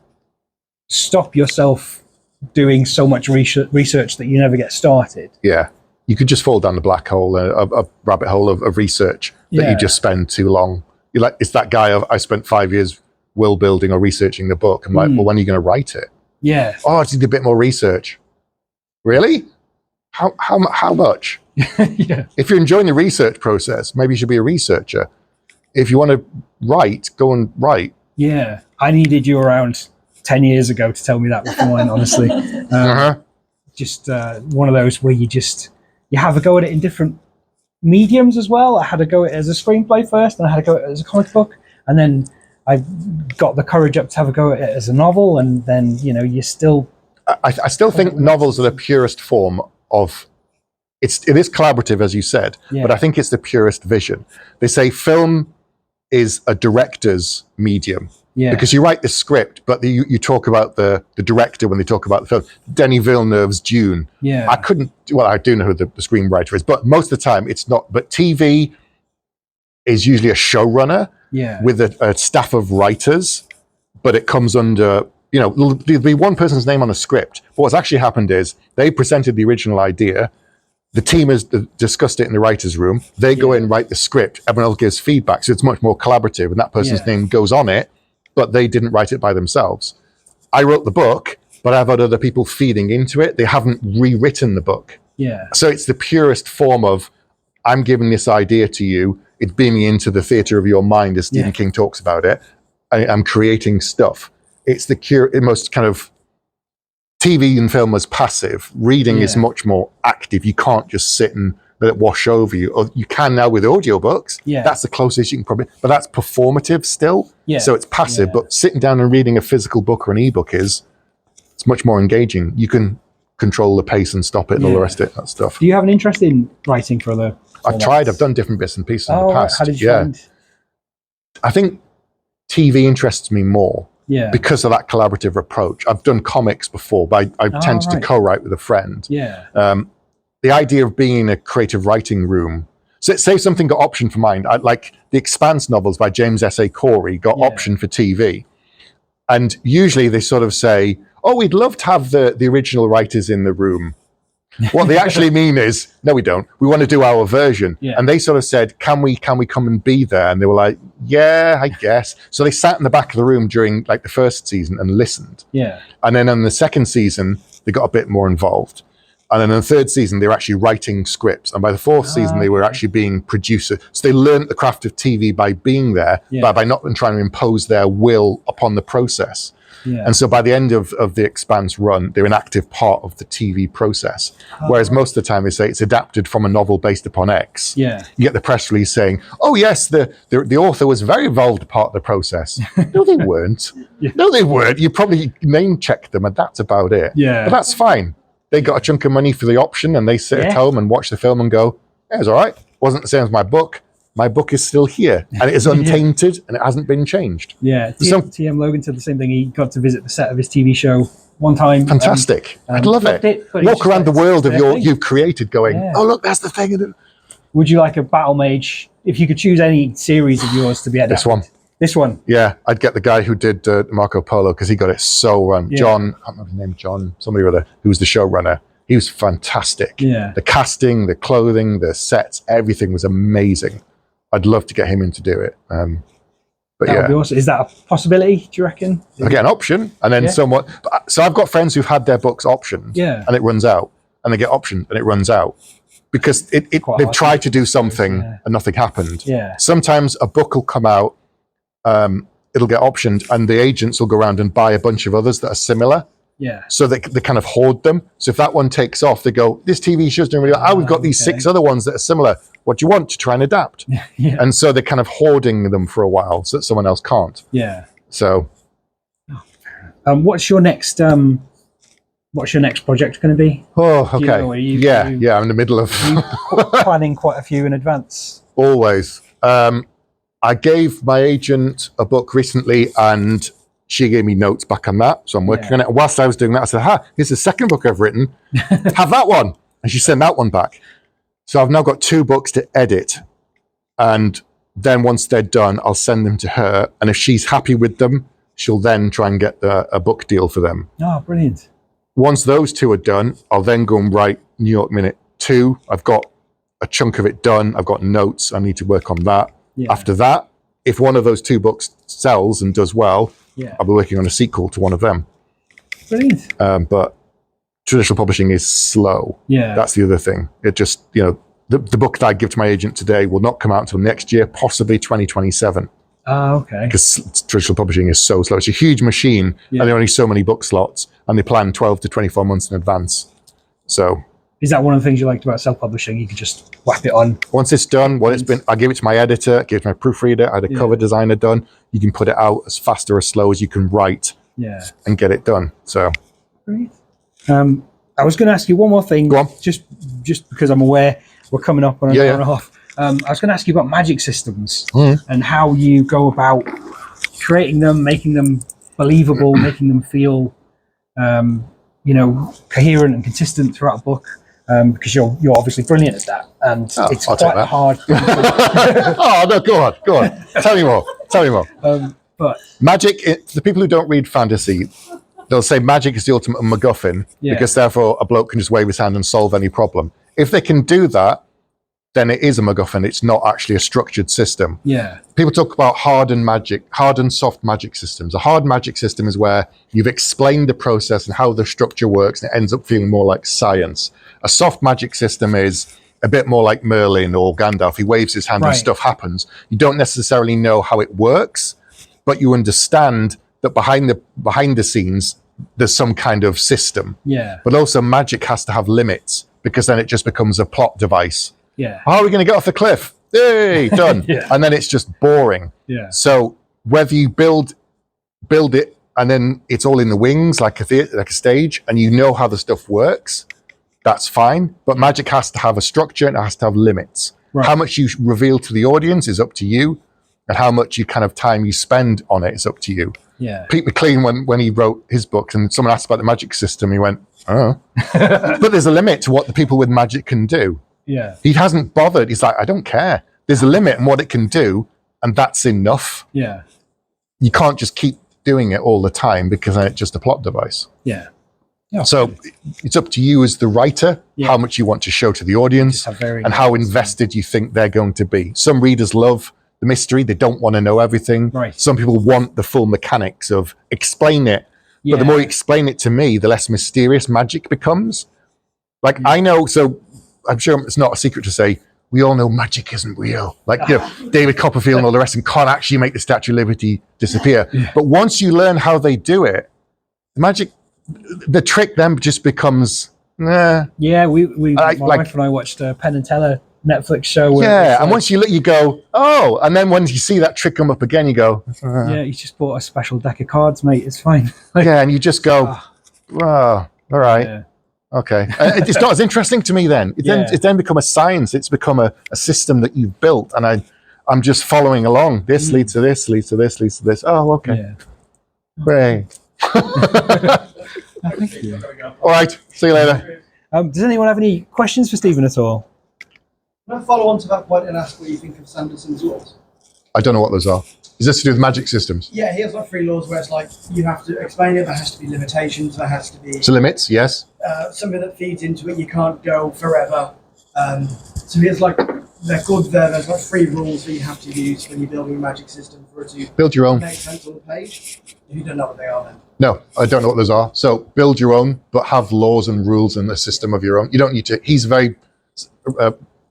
stop yourself doing so much research that you never get started. Yeah. You could just fall down the black hole, a rabbit hole of research that you just spend too long. You're like, it's that guy I spent 5 years will building or researching the book. I'm like, well, when are you going to write it? Yeah. Oh, I did a bit more research. Really? How much? Yeah. If you're enjoying the research process, maybe you should be a researcher. If you want to write, go and write. Yeah. I needed you around 10 years ago to tell me that before, and honestly. Just one of those where you have a go at it in different mediums as well. I had a go at it as a screenplay first, and I had a go at it as a comic book, and then I got the courage up to have a go at it as a novel, and then you still. I still think novels are the purest form of. It is collaborative, as you said, but I think it's the purest vision. They say film is a director's medium. Yeah. Because you write the script, but you talk about the director when they talk about the film. Denis Villeneuve's Dune. Yeah. I do know who the screenwriter is, but most of the time it's not. But TV is usually a showrunner with a staff of writers, but it comes under, there'll be one person's name on a script. But what's actually happened is they presented the original idea. The team has discussed it in the writer's room. They go in, write the script. Everyone else gives feedback. So it's much more collaborative, and that person's name goes on it. But they didn't write it by themselves. I wrote the book, but I've had other people feeding into it. They haven't rewritten the book. Yeah. So it's the purest form of, I'm giving this idea to you. It's beaming into the theater of your mind, as Stephen King talks about it. I'm creating stuff. It's the most kind of TV and film is passive. Reading is much more active. You can't just sit and let it wash over you. Or you can now with audiobooks. Yeah. That's the closest you can probably, but that's performative still. Yeah. So it's passive, but sitting down and reading a physical book or an ebook it's much more engaging. You can control the pace and stop it and all the rest of that stuff. Do you have an interest in writing for other formats? I've tried. I've done different bits and pieces in the past. How did you find? I think TV interests me more because of that collaborative approach. I've done comics before, but I tended to co-write with a friend. Yeah. The idea of being in a creative writing room. So say something got optioned for mine. Like the Expanse novels by James S.A. Corey got optioned for TV. And usually they sort of say, oh, we'd love to have the original writers in the room. What they actually mean is, no, we don't. We want to do our version. Yeah. And they sort of said, can we come and be there? And they were like, yeah, I guess. So they sat in the back of the room during like the first season and listened. Yeah. And then on the second season, they got a bit more involved. And then in the third season, they were actually writing scripts. And by the fourth season, they were actually being producers. So they learned the craft of TV by being there, by not trying to impose their will upon the process. Yeah. And so by the end of the Expanse run, they're an active part of the TV process. Whereas most of the time they say it's adapted from a novel based upon X. Yeah. You get the press release saying, oh yes, the author was very involved part of the process. No, they weren't. No, they weren't. You probably name checked them and that's about it. Yeah. But that's fine. They got a chunk of money for the option and they sit at home and watch the film and go, yeah, it's all right. Wasn't the same as my book. My book is still here and it is untainted and it hasn't been changed. Yeah, T.M. Logan said the same thing. He got to visit the set of his TV show one time. Fantastic. I'd love it. Walk around the world of you've created going, oh, look, that's the thing. Would you like a Battlemage, if you could choose any series of yours to be adapted? This one? Yeah, I'd get the guy who did Marco Polo because he got it so run. John, I can't remember his name, John, somebody or other, who was the showrunner. He was fantastic. Yeah. The casting, the clothing, the sets, everything was amazing. I'd love to get him in to do it. But that would be awesome. Is that a possibility, do you reckon? I get an option and then somewhat. So I've got friends who've had their books optioned and it runs out. And they get optioned and it runs out. Because they've tried to do something and nothing happened. Yeah. Sometimes a book will come out, it'll get optioned and the agents will go around and buy a bunch of others that are similar. Yeah. So they kind of hoard them. So if that one takes off, they go, this TV show's doing really well. Oh, we've got these 6 other ones that are similar. What do you want to try and adapt? Yeah. And so they're kind of hoarding them for a while so that someone else can't. Yeah. So. What's your next project going to be? Oh, okay. I'm in the middle of planning quite a few in advance. Always. I gave my agent a book recently and she gave me notes back on that. So I'm working on it. And whilst I was doing that, I said, here's the second book I've written. Have that one. And she sent that one back. So I've now got 2 books to edit. And then once they're done, I'll send them to her. And if she's happy with them, she'll then try and get a book deal for them. Oh, brilliant. Once those two are done, I'll then go and write New York Minute 2. I've got a chunk of it done. I've got notes. I need to work on that. Yeah. After that, if one of those 2 books sells and does well, I'll be working on a sequel to one of them. Brilliant. But traditional publishing is slow. Yeah. That's the other thing. It just, the book that I give to my agent today will not come out until next year, possibly 2027. Okay. Because traditional publishing is so slow. It's a huge machine, and there are only so many book slots, and they plan 12 to 24 months in advance. So, is that one of the things you liked about self-publishing? You could just whap it on. Once it's done, I give it to my editor, give it to my proofreader, I had a cover designer done. You can put it out as fast or as slow as you can write, and get it done. So, great. I was going to ask you one more thing. Go on. Just because I'm aware we're coming up on an hour and a half. I was going to ask you about magic systems and how you go about creating them, making them believable, making them feel, coherent and consistent throughout a book. Because you're obviously brilliant at that, and it's quite hard. Oh no! Go on. Tell me more. But magic. The people who don't read fantasy, they'll say magic is the ultimate MacGuffin because therefore a bloke can just wave his hand and solve any problem. If they can do that, then it is a MacGuffin. It's not actually a structured system. Yeah. People talk about hard and soft magic systems. A hard magic system is where you've explained the process and how the structure works, and it ends up feeling more like science. A soft magic system is a bit more like Merlin or Gandalf. He waves his hand and stuff happens. You don't necessarily know how it works, but you understand that behind the scenes, there's some kind of system. Yeah. But also magic has to have limits, because then it just becomes a plot device. Yeah. How are we going to get off the cliff? Hey, done. And then it's just boring. Yeah. So whether you build it and then it's all in the wings like a stage, and you know how the stuff works, that's fine. But magic has to have a structure and it has to have limits. Right. How much you reveal to the audience is up to you, and how much you kind of time you spend on it is up to you. Yeah. Pete McLean, when he wrote his book and someone asked about the magic system, he went, oh. But there's a limit to what the people with magic can do. Yeah. He hasn't bothered. He's like, I don't care. There's a limit in what it can do, and that's enough. Yeah. You can't just keep doing it all the time, because then it's just a plot device. Yeah. So it's up to you as the writer, how much you want to show to the audience and how invested you think they're going to be. Some readers love the mystery. They don't want to know everything. Right. Some people want the full mechanics of explain it. But the more you explain it to me, the less mysterious magic becomes. Like I know, so I'm sure it's not a secret to say, we all know magic isn't real. Like, David Copperfield and all the rest and can't actually make the Statue of Liberty disappear. But once you learn how they do it, magic, the trick then just becomes, Yeah, my wife and I watched a Penn and Teller Netflix show. And once you go, oh, and then when you see that trick come up again, you go, yeah, you just bought a special deck of cards, mate. It's fine. And you just go, oh, all right. Yeah. Okay. It's not as interesting to me then. It's then become a science. It's become a system that you've built, and I'm just following along. This leads to this, leads to this, leads to this. Oh, okay. Yeah. Great. Thank you. All right. See you later. Does anyone have any questions for Stephen at all? Can I follow on to that point and ask what you think of Sanderson's laws? I don't know what those are. Is this to do with magic systems? Yeah, he has like 3 laws where it's like you have to explain it, there has to be limitations, there has to be... So limits, yes. Something that feeds into it, you can't go forever. So here's like, they're good there, there's like 3 rules that you have to use when you're building a magic system for it to build your own. Make sense on the page. If you don't know what they are then. No, I don't know what those are. So build your own, but have laws and rules and a system of your own. You don't need to, he's very...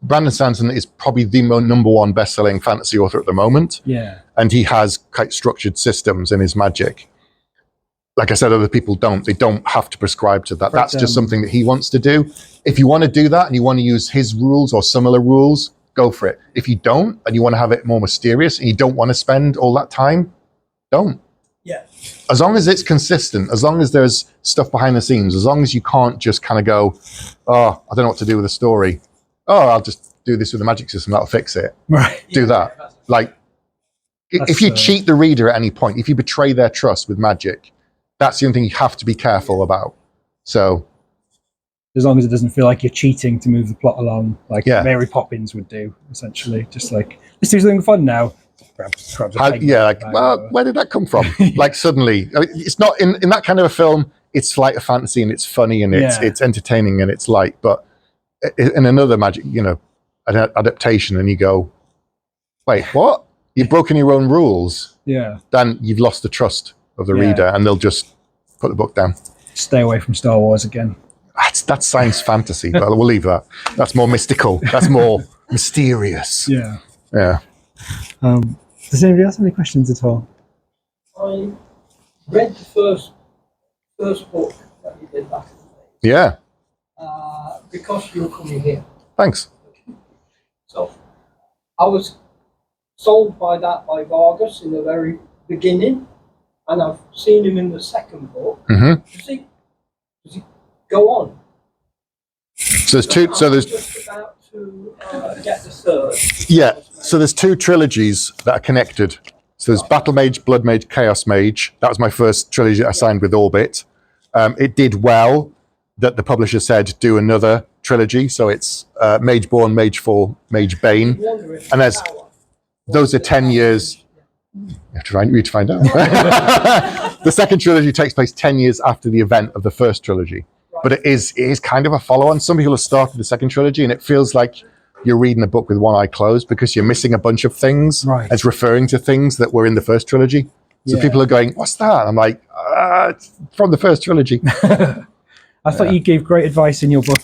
Brandon Sanderson is probably the #1 best-selling fantasy author at the moment. Yeah. And he has quite structured systems in his magic. Like I said, other people don't. They don't have to prescribe to that. That's just something that he wants to do. If you want to do that and you want to use his rules or similar rules, go for it. If you don't and you want to have it more mysterious and you don't want to spend all that time, don't. Yeah. As long as it's consistent, as long as there's stuff behind the scenes, as long as you can't just kind of go, oh, I don't know what to do with the story. Oh, I'll just do this with the magic system, that'll fix it. Right. Do that. Like, if you cheat the reader at any point, if you betray their trust with magic, that's the only thing you have to be careful about. So, as long as it doesn't feel like you're cheating to move the plot along, like Mary Poppins would do, essentially. Just like, let's do something fun now. Grabs a where did that come from? Like suddenly, I mean, it's not in that kind of a film. it's flight of fantasy and it's funny and Yeah. it's entertaining and it's light. But in another magic, adaptation, and you go, wait, what? You've broken your own rules. Yeah. Then you've lost the trust of the Yeah. reader, and they'll just put the book down. Stay away from Star Wars again. That's science fantasy, but we'll leave that. That's more mystical. That's more mysterious. Yeah. Yeah. Does anybody else have any questions at all? I read the first book that you did back in the day, Yeah. because you were coming here. Thanks. So I was sold by Vargas in the very beginning, and I've seen him in the second book. Mm-hmm. Does he go on? So there's two. So I'm there's just about to get the third. yeah. So there's two trilogies that are connected. So there's Battlemage, Bloodmage, Chaos Mage. That was my first trilogy I signed with Orbit. It did well. That the publisher said do another trilogy. So it's Mageborn, Magefall, Magebane. Wonder if And there's- Tower Those are 10 years. You have to find out. The second trilogy takes place 10 years after the event of the first trilogy. But it is kind of a follow-on. Some people have started the second trilogy and it feels like you're reading a book with one eye closed because you're missing a bunch of things. Right. It's referring to things that were in the first trilogy. So Yeah. people are going, what's that? I'm like, it's from the first trilogy. I thought you gave great advice in your book,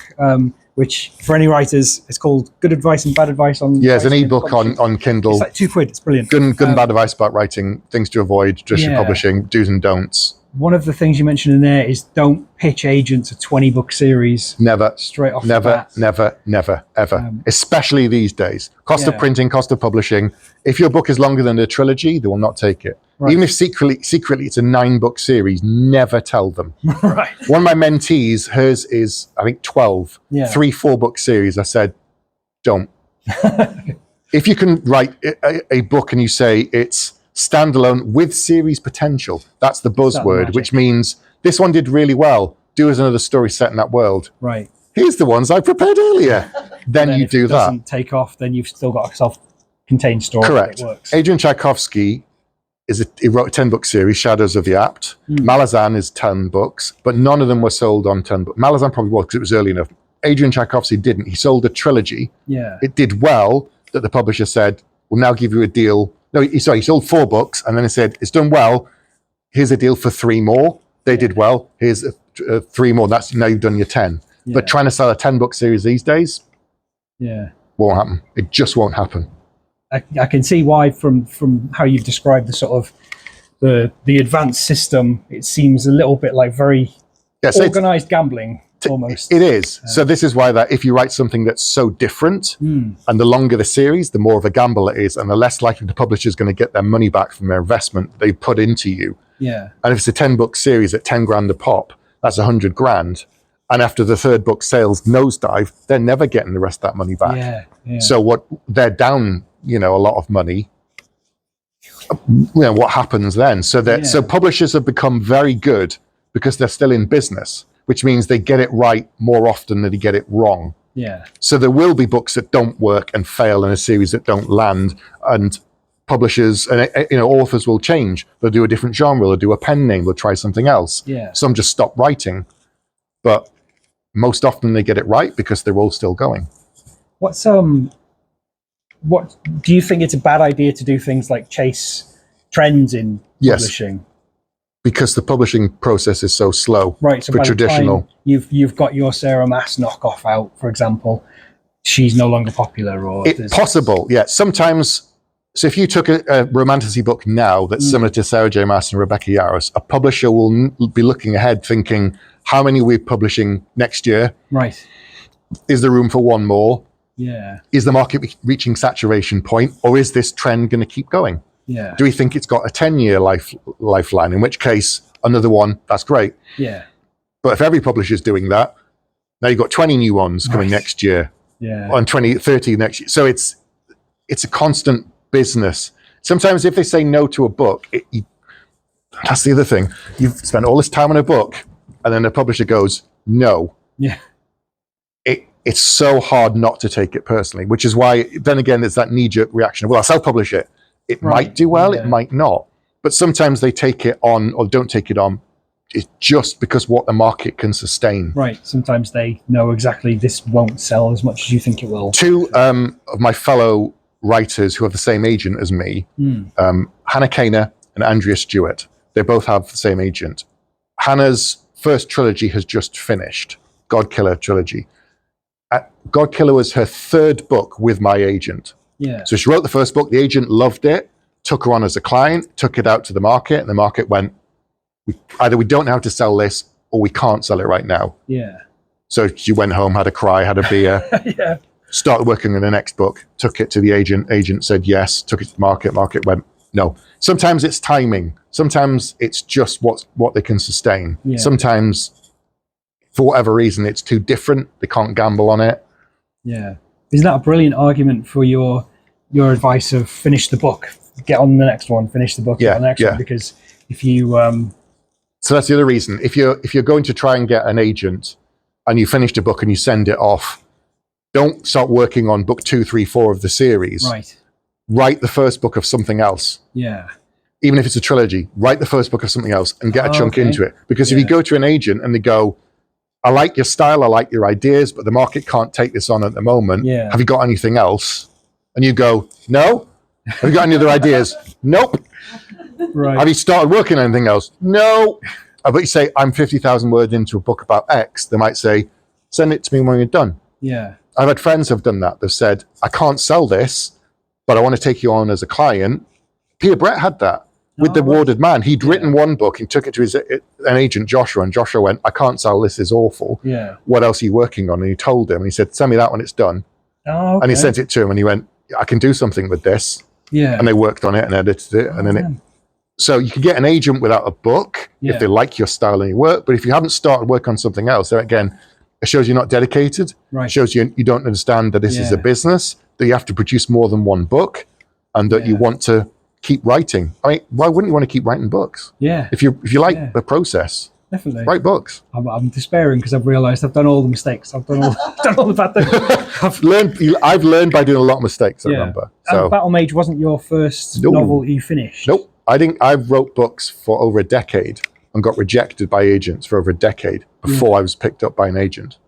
which for any writers, it's called Good Advice and Bad Advice on. Yeah, there's an Writing and ebook Publishing. on Kindle. It's like £2. It's brilliant. Good and bad advice about writing, things to avoid, just your Yeah. publishing, do's and don'ts. One of the things you mentioned in there is don't pitch agents a 20-book series Never. straight off the Never, bat. never, ever. Especially these days. Cost of Yeah. printing, cost of publishing. If your book is longer than a trilogy, they will not take it. Right. Even if secretly it's a 9-book series, never tell them. Right. One of my mentees, hers is, I think, 12. Yeah. 3 4-book series. I said, don't. If you can write a book and you say it's standalone with series potential, that's the buzzword, magic. which means this one did really well. Do as another story set in that world. Right. Here's the ones I prepared earlier. Then And you if do it that. doesn't take off, then you've still got a self-contained story Correct. that works. Adrian Tchaikovsky he wrote a 10-book series, Shadows of the Apt. Malazan is 10 books, but none of them were sold on 10 books. Malazan probably was because it was early enough. Adrian Tchaikovsky didn't. He sold a trilogy. Yeah. It did well that the publisher said, we'll now give you a deal. No, he sold 4 books and then he said, it's done well. Here's a deal for 3 more. They did well. Here's 3 more. That's now you've done your 10. Yeah. But trying to sell a 10-book series these days Yeah. won't happen. It just won't happen. I can see why from how you've described the sort of the advanced system, it seems a little bit like very Yes, organized gambling almost. it is. So this is why that if you write something that's so different, and the longer the series, the more of a gamble it is, and the less likely the publisher is going to get their money back from their investment they put into you. Yeah. And if it's a 10-book series at 10 grand a pop, that's 100 grand. And after the 3rd book sales nosedive, they're never getting the rest of that money back. Yeah. Yeah. So what they're down, a lot of money. What happens then? So that so publishers have become very good because they're still in business, which means they get it right more often than they get it wrong. Yeah. So there will be books that don't work and fail in a series that don't land, and publishers and authors will change. They'll do a different genre, they'll do a pen name, they'll try something else. Yeah. Some just stop writing, but most often they get it right because they're all still going. What do you think it's a bad idea to do things like chase trends in Yes. publishing? Because the publishing process is so slow. Right. So for by the traditional. time you've got your Sarah Maas knockoff out, for example, she's no longer popular, or It's possible, yeah. Sometimes, so if you took a romantasy book now that's similar to Sarah J. Maas and Rebecca Yarros, a publisher will be looking ahead thinking, how many are we publishing next year? Right. Is there room for one more? Yeah. Is the market reaching saturation point, or is this trend going to keep going? Yeah. Do we think it's got a 10-year lifeline, in which case another one, that's great. Yeah. But if every publisher's doing that, now you've got 20 new ones coming Right. next year, Yeah. and 20, 30 next year. So it's a constant business. Sometimes if they say no to a book, that's the other thing. You've spent all this time on a book, and then the publisher goes, no. Yeah. It's so hard not to take it personally, which is why, then again, there's that knee-jerk reaction of, well, I'll self-publish it. It Right. might do well, Yeah. it might not. But sometimes they take it on or don't take it on it's just because what the market can sustain. Right. Sometimes they know exactly this won't sell as much as you think it will. Two of my fellow writers who have the same agent as me, Hannah Kaner and Andrea Stewart, they both have the same agent. Hannah's first trilogy has just finished, Godkiller trilogy. Godkiller was her third book with my agent. Yeah. So she wrote the first book, the agent loved it, took her on as a client, took it out to the market, and the market went, either we don't know how to sell this or we can't sell it right now. Yeah. So she went home, had a cry, had a beer, Yeah. started working on the next book, took it to the agent said yes, took it to the market went no. Sometimes it's timing. Sometimes it's just what they can sustain. Yeah. Sometimes, for whatever reason, it's too different. They can't gamble on it. Yeah. Isn't that a brilliant argument for your advice of finish the book, get on the next one, finish the book, get on the next one? Because if you so that's the other reason. If you're going to try and get an agent and you finish the book and you send it off, don't start working on book 2, 3, 4 of the series. Right. Write the first book of something else. Yeah. Even if it's a trilogy, write the first book of something else and get a chunk into it. Because if you go to an agent and they go, I like your style, I like your ideas, but the market can't take this on at the moment. Yeah. Have you got anything else? And you go, no. Have you got any other ideas? Nope. Right. Have you started working on anything else? No. But you say, I'm 50,000 words into a book about X. They might say, send it to me when you're done. Yeah. I've had friends who've done that. They've said, I can't sell this, but I want to take you on as a client. Peter Brett had that with The Warded Man. He'd written one book, he took it to an agent, Joshua, and Joshua went, I can't sell this, is awful. Yeah. What else are you working on? And he told him, and he said, send me that when it's done. Oh, okay. And he sent it to him, and he went, I can do something with this. Yeah. And they worked on it and edited it. And then so you can get an agent without a book if they like your style and your work. But if you haven't started work on something else, then again, it shows you're not dedicated. Right. It shows you don't understand that this is a business, that you have to produce more than one book, and that you want to keep writing. I mean, why wouldn't you want to keep writing books? Yeah. If you like the process, definitely write books. I'm despairing because I've realised I've done all the mistakes. I've done all the bad things. I've learned by doing a lot of mistakes, I remember. So And Battlemage wasn't your first novel you finished? Nope. I wrote books for over a decade and got rejected by agents for over a decade before I was picked up by an agent.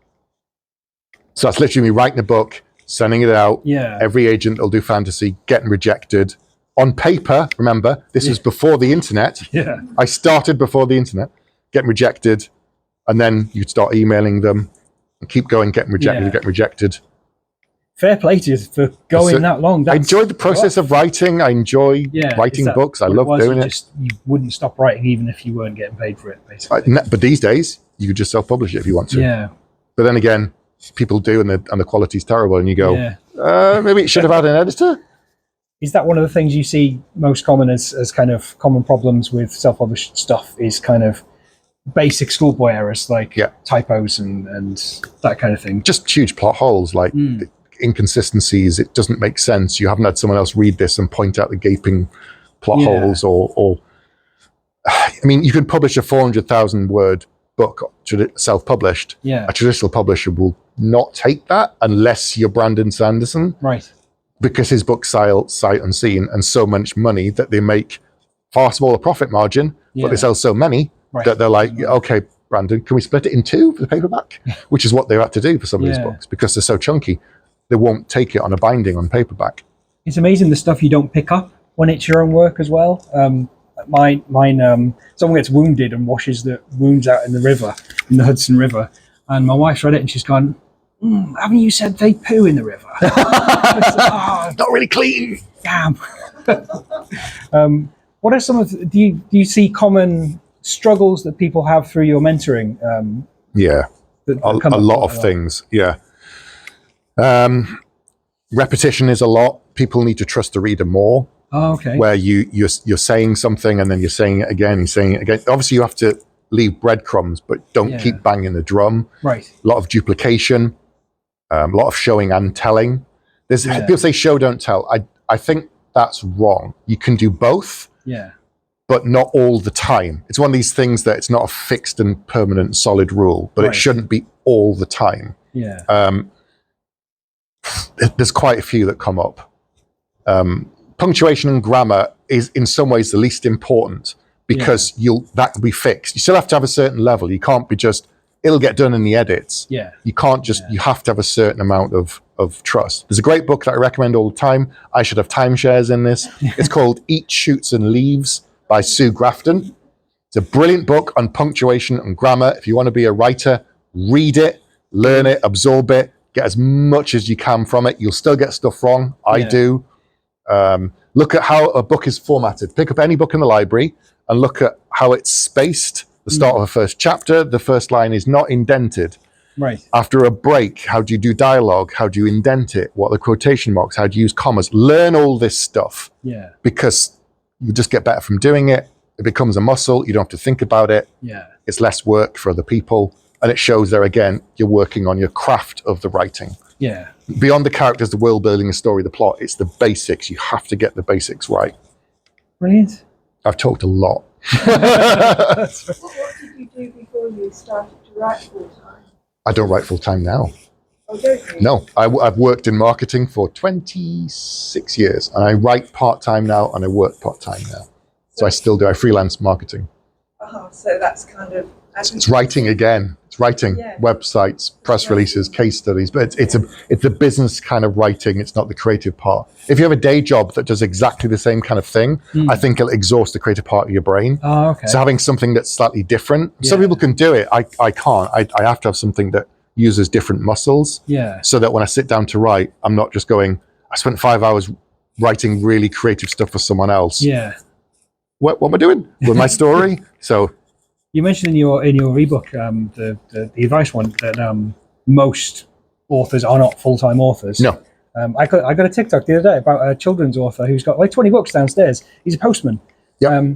So that's literally me writing a book, sending it out. Yeah. Every agent will do fantasy, getting rejected. On paper, remember, this was before the internet. Yeah. I started before the internet, getting rejected, and then you'd start emailing them and keep going, getting rejected. Fair play to you for going that long. I enjoyed the process of writing. I enjoy writing books. I love doing it. You wouldn't stop writing even if you weren't getting paid for it, basically. But these days, you could just self-publish it if you want to. Yeah. But then again, people do, and the quality's terrible, and you go, maybe it should have had an editor. Is that one of the things you see most common as kind of common problems with self-published stuff? Is kind of basic schoolboy errors like typos and that kind of thing. Just huge plot holes, like inconsistencies. It doesn't make sense. You haven't had someone else read this and point out the gaping plot holes, or I mean, you can publish a 400,000 word book self-published. Yeah. A traditional publisher will not take that unless you're Brandon Sanderson. Right. Because his books sell sight unseen and so much money that they make far smaller profit margin, but they sell so many that they're like, okay, Brandon, can we split it in two for the paperback? Which is what they had to do for some of these books because they're so chunky. They won't take it on a binding on paperback. It's amazing the stuff you don't pick up when it's your own work as well. Mine, someone gets wounded and washes the wounds out in the river, in the Hudson River, and my wife's read it and she's gone, haven't you said they poo in the river? Not really clean. Damn. What are some of do you see common struggles that people have through your mentoring? A lot of things. Repetition is a lot. People need to trust the reader more. Oh, okay. Where you're saying something and then you're saying it again, you're saying it again. Obviously, you have to leave breadcrumbs, but don't keep banging the drum. Right. A lot of duplication, a lot of showing and telling. People say show, don't tell. I think that's wrong. You can do both. Yeah. But not all the time. It's one of these things that it's not a fixed and permanent solid rule, but it shouldn't be all the time. Yeah. There's quite a few that come up. Punctuation and grammar is in some ways the least important, because that can be fixed. You still have to have a certain level. You can't be just, it'll get done in the edits. Yeah. You can't just, you have to have a certain amount of trust. There's a great book that I recommend all the time. I should have timeshares in this. It's called Eats, Shoots and Leaves by Sue Grafton. It's a brilliant book on punctuation and grammar. If you want to be a writer, read it, learn it, absorb it, get as much as you can from it. You'll still get stuff wrong. I do. Look at how a book is formatted. Pick up any book in the library and look at how it's spaced. The start of a first chapter, the first line is not indented. Right. After a break, how do you do dialogue? How do you indent it? What are the quotation marks? How do you use commas? Learn all this stuff. Yeah. Because you just get better from doing it. It becomes a muscle. You don't have to think about it. Yeah. It's less work for other people. And it shows there again, you're working on your craft of the writing. Yeah. Beyond the characters, the world building, the story, the plot, it's the basics. You have to get the basics right. Brilliant. I've talked a lot. What did you do before you started to write full time? I don't write full time now. Oh, don't you? No, I've worked in marketing for 26 years and I write part-time now and I work part-time now. So I still do, I freelance marketing. So that's kind of... It's writing again. It's writing websites, press releases, case studies, but it's a business kind of writing. It's not the creative part. If you have a day job that does exactly the same kind of thing, I think it'll exhaust the creative part of your brain. Oh, okay. So having something that's slightly different, some people can do it. I can't. I have to have something that uses different muscles. Yeah. So that when I sit down to write, I'm not just going, I spent 5 hours writing really creative stuff for someone else. Yeah. What am I doing with my story? So you mentioned in your ebook, the advice one, that most authors are not full-time authors. No. I got a TikTok the other day about a children's author who's got like 20 books downstairs. He's a postman. Yeah.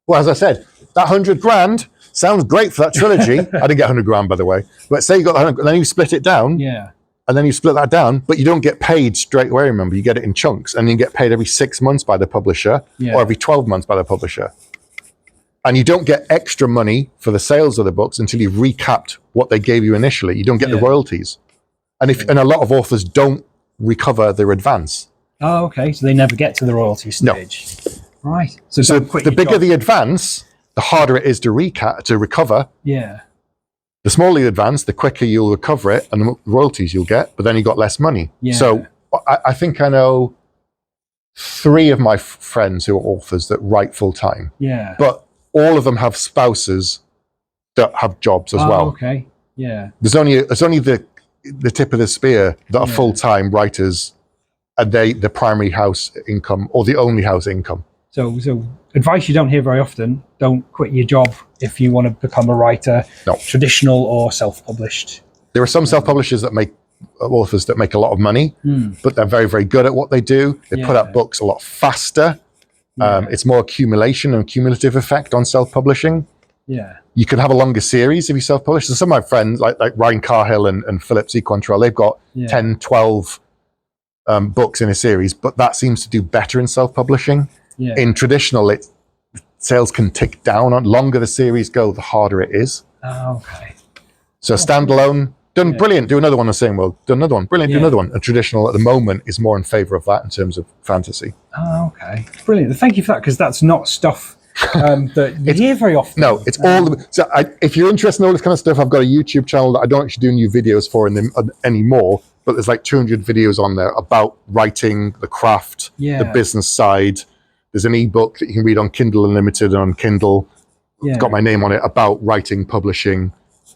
Well, as I said, that 100 grand sounds great for that trilogy. I didn't get 100 grand, by the way. But say you got 100, and then you split it down. Yeah. And then you split that down, but you don't get paid straight away, remember. You get it in chunks, and you get paid every 6 months by the publisher or every 12 months by the publisher. And you don't get extra money for the sales of the books until you've recapped what they gave you initially. You don't get the royalties. And and a lot of authors don't recover their advance. Oh, okay. So they never get to the royalty stage. No. Right. So the bigger the advance, the harder it is to recover. Yeah. The smaller the advance, the quicker you'll recover it and the royalties you'll get, but then you got less money. Yeah. So I think I know 3 of my friends who are authors that write full time. Yeah. But all of them have spouses that have jobs as well. Okay. Yeah. There's only the tip of the spear that are full time writers, and the primary house income or the only house income. So advice you don't hear very often: don't quit your job if you want to become a writer, traditional or self-published. There are some self-publishers that make authors that make a lot of money, but they're very, very good at what they do. They put out books a lot faster. It's more accumulation and cumulative effect on self-publishing. Yeah. You can have a longer series if you self-publish. So some of my friends, like Ryan Carhill and Philip C. Quantrell, they've got 10, 12 books in a series, but that seems to do better in self-publishing. Yeah. In traditional, sales can tick down. On longer the series go, the harder it is. Oh, okay. So standalone, done brilliant. Do another one the same world. Do another one, brilliant. Do another one. And traditional at the moment is more in favor of that in terms of fantasy. Oh, okay, brilliant. Thank you for that, because that's not stuff that you hear very often. No, it's all. If you're interested in all this kind of stuff, I've got a YouTube channel that I don't actually do new videos for anymore. But there's like 200 videos on there about writing, the craft, the business side. There's an ebook that you can read on Kindle Unlimited and on Kindle. It's got my name on it about writing, publishing,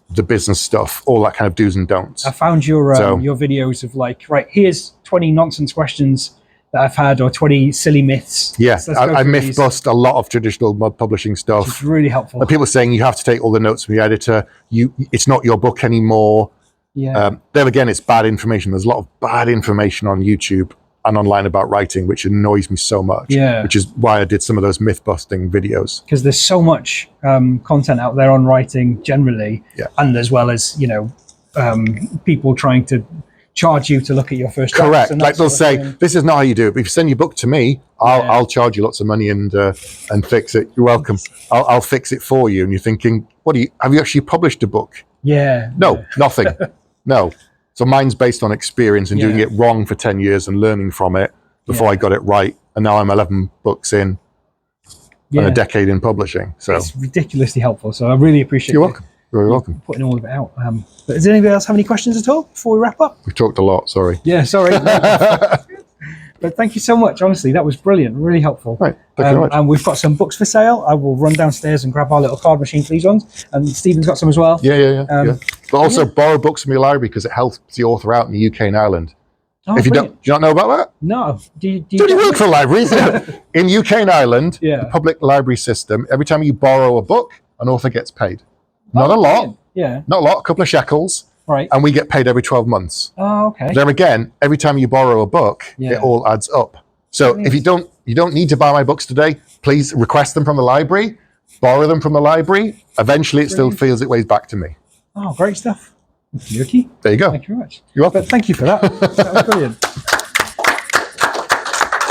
the business stuff, all that kind of do's and don'ts. I found your videos of like, right, here's 20 nonsense questions that I've had, or 20 silly myths. Yeah, I myth bust a lot of traditional publishing stuff. It's really helpful. And people saying you have to take all the notes from the editor. It's not your book anymore. Yeah. There again, it's bad information. There's a lot of bad information on YouTube and online about writing, which annoys me so much. Yeah. Which is why I did some of those myth busting videos. Because there's so much content out there on writing generally, and as well as people trying to charge you to look at your first drafts. Correct. Like they'll say, this is not how you do it. But if you send your book to me, I'll charge you lots of money and fix it. You're welcome. I'll fix it for you. And you're thinking, have you actually published a book? Yeah. No, nothing. No. So mine's based on experience and doing it wrong for 10 years and learning from it before I got it right. And now I'm 11 books in. and a decade in publishing. So it's ridiculously helpful. So I really appreciate you're welcome. You're welcome. putting all of it out. But does anybody else have any questions at all before we wrap up? We've talked a lot. Sorry. Yeah, sorry. But thank you so much. Honestly, that was brilliant. Really helpful. Right. Thank you very much. And we've got some books for sale. I will run downstairs and grab our little card machine for these ones. And Stephen's got some as well. Yeah. But also yeah. borrow books from your library because it helps the author out in the UK and Ireland. Oh, If you brilliant. do you not know about that? No. Do you work for libraries? In UK and Ireland, Yeah. the public library system, every time you borrow a book, an author gets paid. Not a lot, brilliant. Yeah. not a lot, a couple of shekels, Right. and we get paid every 12 months. Oh, okay. There again, every time you borrow a book, Yeah. it all adds up. So if you don't need to buy my books today, please request them from the library, borrow them from the library. Eventually, it still feels its way back to me. Oh, great stuff. Yuki. There you go. Thank you very much. You're welcome. But thank you for that. That was brilliant.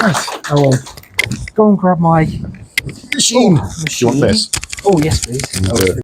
Right. I will go and grab my Machine. machine. Do you want this? Oh, yes, please. Do it.